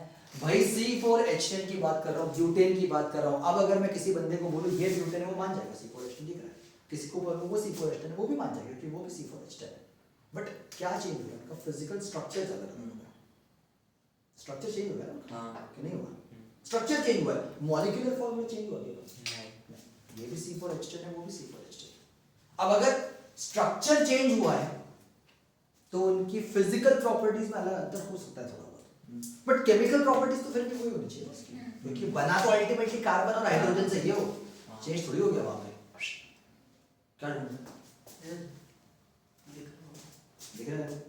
भाई। C4H10 की बात कर रहा हूँ, ब्यूटेन की बात कर रहा हूँ। अब अगर मैं किसी बंदे को बोलूँ ये ब्यूटेन है, वो मान जाएगा C4H10 दिख रहा है। किसी को बोलूँ वो C4H10 है, वो भी मान जाएगा कि वो भी C4H10 है। बट क्या चेंज हो गया उनका? फिजिकल स्ट्रक्चर अलग हो गया, स्ट्रक्चर चेंज हो गया ना? हाँ कि नहीं हुआ? स्ट्रक्चर चेंज हुआ है, मॉलिक्यूलर फॉर्मूला चेंज हुआ है। ये भी C4H10 है, वो भी C4H10 है। अब अगर स्ट्रक्चर चेंज हुआ है तो उनकी फिजिकल प्रॉपर्टीज में अलग अंतर हो सकता है थोड़ा बहुत, बट केमिकल प्रॉपर्टीज तो फिर भी वही होनी चाहिए उसकी, क्योंकि बना तो अल्टीमेटली कार्बन और हाइड्रोजन से ही हो, चेंज थोड़ी हो गया वहां पे। क्या ढूंढना दिख रहा है?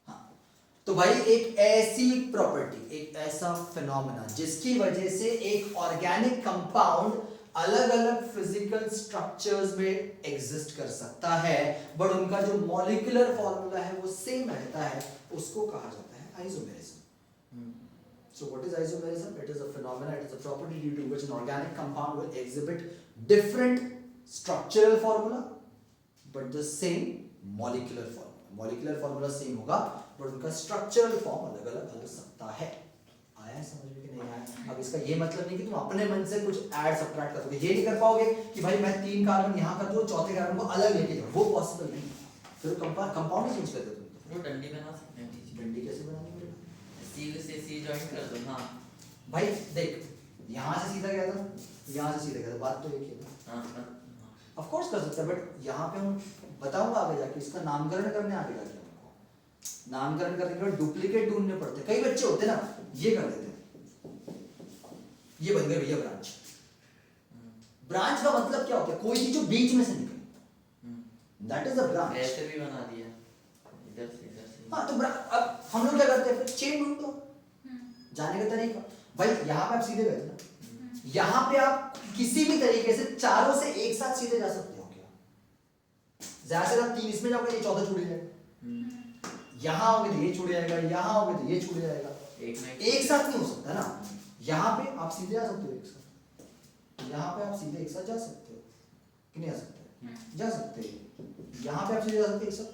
हाँ, तो भाई एक ऐसी प्रॉपर्टी, एक ऐसा फिनोमेना जिसकी वजह से एक ऑर्गेनिक कंपाउंड अलग अलग फिजिकल स्ट्रक्चर्स में एग्जिस्ट कर सकता है, बट उनका जो मॉलिक्यूलर फॉर्मूला है वो सेम रहता है, उसको कहा जाता है isomerism. So what is isomerism? It is a phenomena, it is a property due to which an organic compound will exhibit different structural formula but the same molecular formula. Molecular formula same होगा but उनका structural form अलग अलग हो सकता है। आया समझ में कि नहीं आया? अब इसका ये मतलब नहीं कि तुम अपने मन से कुछ ऐड सब्ट्रैक्ट करोगे, ये नहीं कर पाओगे कि भाई मैं 3 कार्बन यहाँ कर दूँ, चौथे कार्बन को अलग लेके जाऊँ, वो पॉसिबल नहीं। फिर कंपाउंड चेंज कर दो तुम। वो डंडी बना सकते हैं बीच में। डंडी कैसे बनानी पड़ेगा? C से C जॉइन कर दो। हाँ भाई देख, यहाँ से सीधा गया था, यहाँ से सीधा गया था, बात तो एक ही है। हाँ ऑफ कोर्स कर सकते हैं, बट यहाँ पे हम बताऊंगा आगे जाके इसका नामकरण करने आगे जाके हमको नामकरण करने के बाद डुप्लीकेट ढूंढने पड़ते हैं। कई बच्चे होते हैं ना ये कर देते हैं, ये बन गए भैया ब्रांच। ब्रांच का मतलब क्या होता है? कोई चीज जो बीच में से निकले, दैट इज अ ब्रांच। ऐसे भी बना दिया इधर से इधर से। हाँ तो अब हम लोग क्या करते हैं फिर चेन ढूंढ दो जाने का तरीका। भाई यहाँ पे आप सीधे गए थे ना, यहाँ पे आप किसी भी तरीके से चारों से एक साथ सीधे जा सकते हो क्या? ज्यादा से ज्यादा 3 इसमें जाओगे ये 14 छूट जाएगा, यहाँ आओगे तो ये छूट जाएगा, यहाँ आओगे तो ये छूट जाएगा। एक साथ नहीं हो सकता ना। यहाँ पे आप सीधे जा सकते हो एक साथ, यहाँ पे आप सीधे एक साथ जा सकते हो कि नहीं जा सकते? जा सकते हो। यहाँ पे आप सीधे जा सकते हो एक साथ,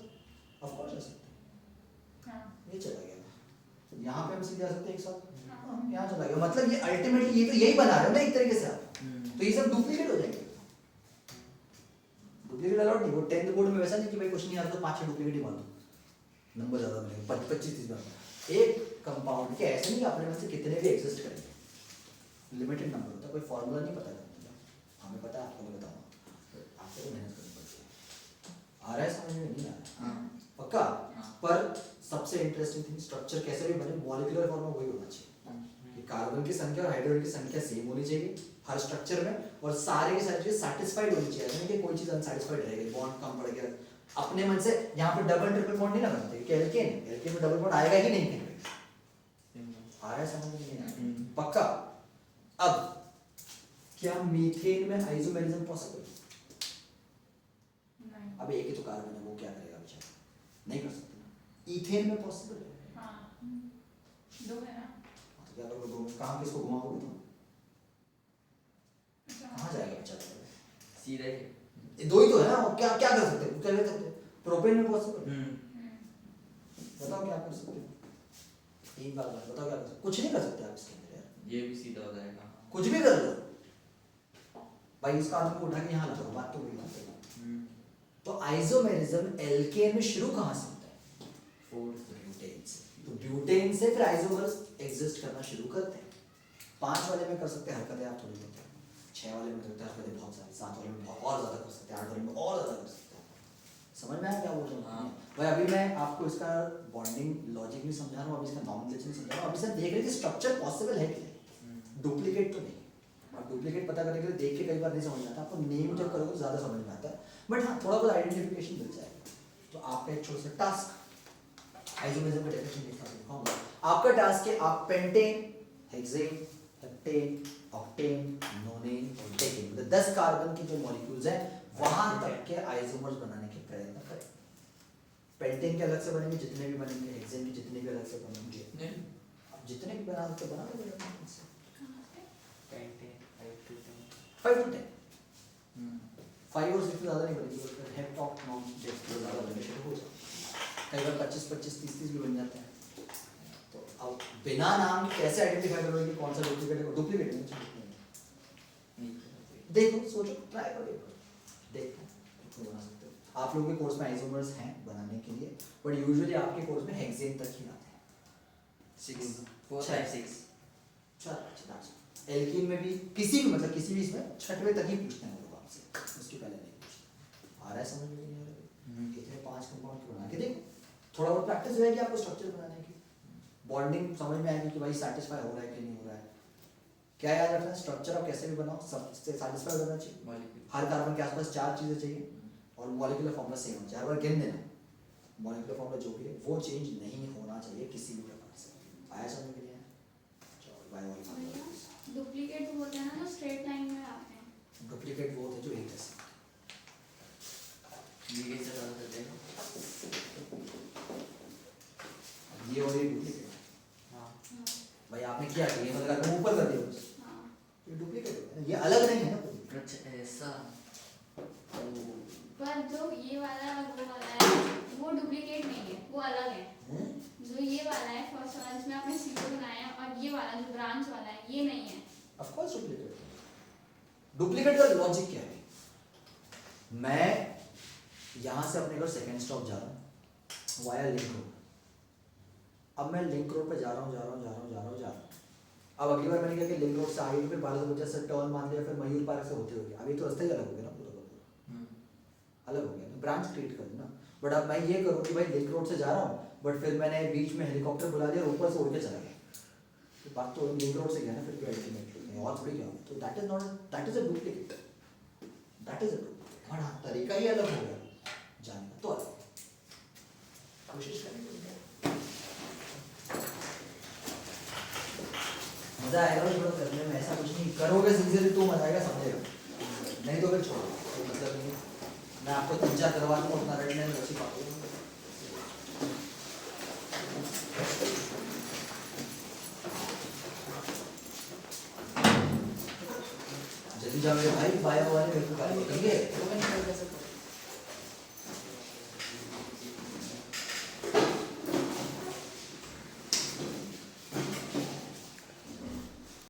ऑफ कोर्स जा सकते हो। ये चला गया। यहाँ पे हम सीधे जा सकते हैं एक साथ, यहाँ चला गया। मतलब ये अल्टीमेटली ये तो यही बना रहे हो ना एक तरीके से आप, तो ये सब डुप्लीकेट हो जाएंगे। डुप्लीकेट अलाउड नहीं। वो 10th बोर्ड में वैसा नहीं कि भाई कुछ नहीं आता तो 5-6 डुप्लीकेट ही मार दो, नंबर ज्यादा मिलेगा, 25-30 नंबर। एक कंपाउंड के ऐसे नहीं अपने में से कितने भी एग्जिस्ट करेंगे, लिमिटेड नंबर होता है, कोई फॉर्मूला नहीं पता करता। हमें पता है, आपको मैं बताऊंगा, आपको तो मेहनत करनी पड़ती है। आ रहा है समझ में? नहीं आ रहा है पक्का? पर सबसे इंटरेस्टिंग थिंग स्ट्रक्चर कैसे भी बने मॉलिक्यूलर फॉर्म में वही होना चाहिए कि कार्बन की संख्या और हाइड्रोजन की संख्या सेम होनी चाहिए हर स्ट्रक्चर में, और सारे के सारे चीजें सैटिस्फाइड होनी चाहिए। नहीं कि कोई चीज अनसैटिस्फाइड रहेगी, बॉन्ड कम पड़ गया अपने मन से। यहाँ पे डबल ट्रिपल बॉन्ड नहीं ना बनते कि एल्केन में डबल बॉन्ड आएगा ही नहीं कहीं। आ रहा है समझ में? नहीं आ रहा? पक्का? अब क्या मीथेन में आइसोमेरिज्म पॉसिबल? अब एक ही तो कार्बन है, वो क्या करेगा बेचारा? नहीं कर सकते ना। इथेन में पॉसिबल है? हाँ, दो है ना। तो क्या करोगे? दो कहाँ पे इसको घुमाओगे तुम? कहाँ जाएगा बेचारा? सीधा ही ये दो ही तो है ना, वो क्या क्या कर सकते हैं? क्या कर सकते हैं? प्रोपेन में पॉसिबल? बताओ क्या कर सकते हो? एक बात बताओ क्या कर सकते? कुछ नहीं कर सकते आप इसके अंदर यार। ये भी सीधा हो जाएगा। कुछ भी कर लो भाई, इसका आदमी को उठा के यहाँ लगाओ, बात तो वही बात है। तो आइसोमेरिज्म एल्केन में शुरू कहाँ से होता है? ब्यूटेन से। तो ब्यूटेन से फिर आइसोमर्स एग्जिस्ट करना शुरू करते हैं। 5 वाले में कर सकते हैं हरकतें आप थोड़ी बहुत, 6 वाले में करते हैं हरकतें बहुत सारी, 7 वाले में और ज्यादा कर सकते हैं, 8 वाले में और ज्यादा कर सकते हैं। समझ में आया क्या बोल रहा हूँ? भाई अभी मैं आपको इसका बॉन्डिंग लॉजिक नहीं समझा रहा हूँ, अभी इसका नॉमेनक्लेचर नहीं समझा रहा हूँ, अभी सिर्फ देख रहे हैं कि स्ट्रक्चर पॉसिबल है कि नहीं, डुप्लीकेट तो नहीं। अब डुप्लीकेट पता करने के लिए देख के कई बार नहीं समझ में आता, आपको नेम जब करोगे तो ज़्यादा समझ में आता है, बट हाँ थोड़ा बहुत आइडेंटिफिकेशन मिल जाएगा। तो आपका एक छोटा सा टास्क, आइसोमेरिज्म का डेफिनेशन दिखाऊंगा। आपका टास्क है आप पेंटेन, हेक्सेन, हेप्टेन, ऑक्टेन, नोनेन और डेकेन, मतलब 10 कार्बन के जो मॉलिक्यूल्स हैं वहां तक के आइसोमर्स बनाने के प्रयत्न करें। पेंटेन के अलग से बनेंगे जितने भी बनेंगे, हेक्सेन के जितने भी अलग से बनेंगे, आप जितने भी बना सकते बना लो। 5 to 10 5 और 6 से ज़्यादा नहीं बनेगी, हेप्टॉक नॉन डेक्स से ज़्यादा बनेंगे शुरू हो जाए, कई बार 25-25 30-30 भी बन जाते हैं। तो अब बिना नाम के कैसे आइडेंटिफाई करोगे कि कौन सा डुप्लीकेट है? डुप्लीकेट नहीं, देखो सोचो, ट्राई करो, देखो तो बना सकते हो। आप लोगों के कोर्स में आइसोमर्स हैं बनाने के लिए, बट यूजुअली आपके कोर्स में हेक्सेन तक ही आते हैं। 6 4 5 6 अच्छा, एल्कीन में भी किसी भी मतलब किसी भी इसमें 6वें तक ही पूछते हैं लोग आपसे, उसके पहले नहीं पूछते। आ रहा है समझ में? नहीं आ रहा? इतने 5 कंपाउंड बना के देखो, थोड़ा बहुत प्रैक्टिस रहेगी आपको स्ट्रक्चर बनाने की, बॉन्डिंग समझ में आएगी कि भाई सेटिस्फाई हो रहा है कि नहीं हो रहा है। क्या याद रखना है? स्ट्रक्चर आप कैसे भी बनाओ सबसे सेटिस्फाई होना चाहिए। हर कार्बन के आसपास 4 चीजें चाहिए और मॉलिक्यूलर फॉर्मूला सेम होना चाहिए। हर बार गिन देना, मॉलिक्यूलर फॉर्मूला जो भी है वो चेंज नहीं होना चाहिए किसी भी प्रकार से। आया समझ में? चलो बाय बाय। डुप्लीकेट बोलते हैं ना तो स्ट्रेट लाइन में आते हैं। डुप्लीकेट वो होते जो एक जैसे। ये कैसे पता चलता है? ये और ये डुप्लीकेट है। हाँ भाई आपने क्या किया? ये मतलब आपने ऊपर कर दिया बस, ये डुप्लीकेट है, ये अलग नहीं है ना कोई। अच्छा ऐसा। पर जो ये वाला और वो वाला है वो डुप्लीकेट नहीं है, वो अलग है। जो ये वाला है फर्स्ट वाला जिसमें आपने सीधे बनाया और ये वाला जो ब्रांच वाला है ये नहीं है। ऑफ कोर्स डुप्लीकेट है। डुप्लीकेट का लॉजिक क्या है? मैं यहाँ से अपने घर सेकंड स्टॉप जा रहा हूँ वाया लिंक रोड। अब मैं लिंक रोड पे जा रहा हूँ। अब अगली बार मैंने क्या कि लिंक रोड से आगे फिर 1250 से टर्न मान लिया, फिर मयूर पार्क से होते हुए अब ये तो रास्ता ही अलग हो गया ना पूरा का पूरा। अलग हो गया ना, ब्रांच क्रिएट कर ना। बट अब मैं ये करूँ कि भाई लिंक रोड से जा रहा हूँ बट फिर मैंने बीच में हेलीकॉप्टर बुला दिया ऊपर से उड़ के चला गया, तो बात तो लिंक रोड से गया ना, फिर कोई अल्टीमेटली नहीं और थोड़ी क्या। तो that is not, that is a duplicate, that is a बड़ा तरीका ही अलग हो गया जाने का, तो अलग कोशिश करेंगे। मजा आएगा थोड़ा करने में, ऐसा कुछ नहीं, करोगे सिंसियरली तो मजा आएगा, समझेगा, नहीं तो फिर छोड़ो, तो मतलब नहीं। मैं आपको 3-4 करवा दूंगा, उतना रटने में अच्छी बात है। जल्दी जाओ भाई, बायो वाले मेरे को गाली देंगे।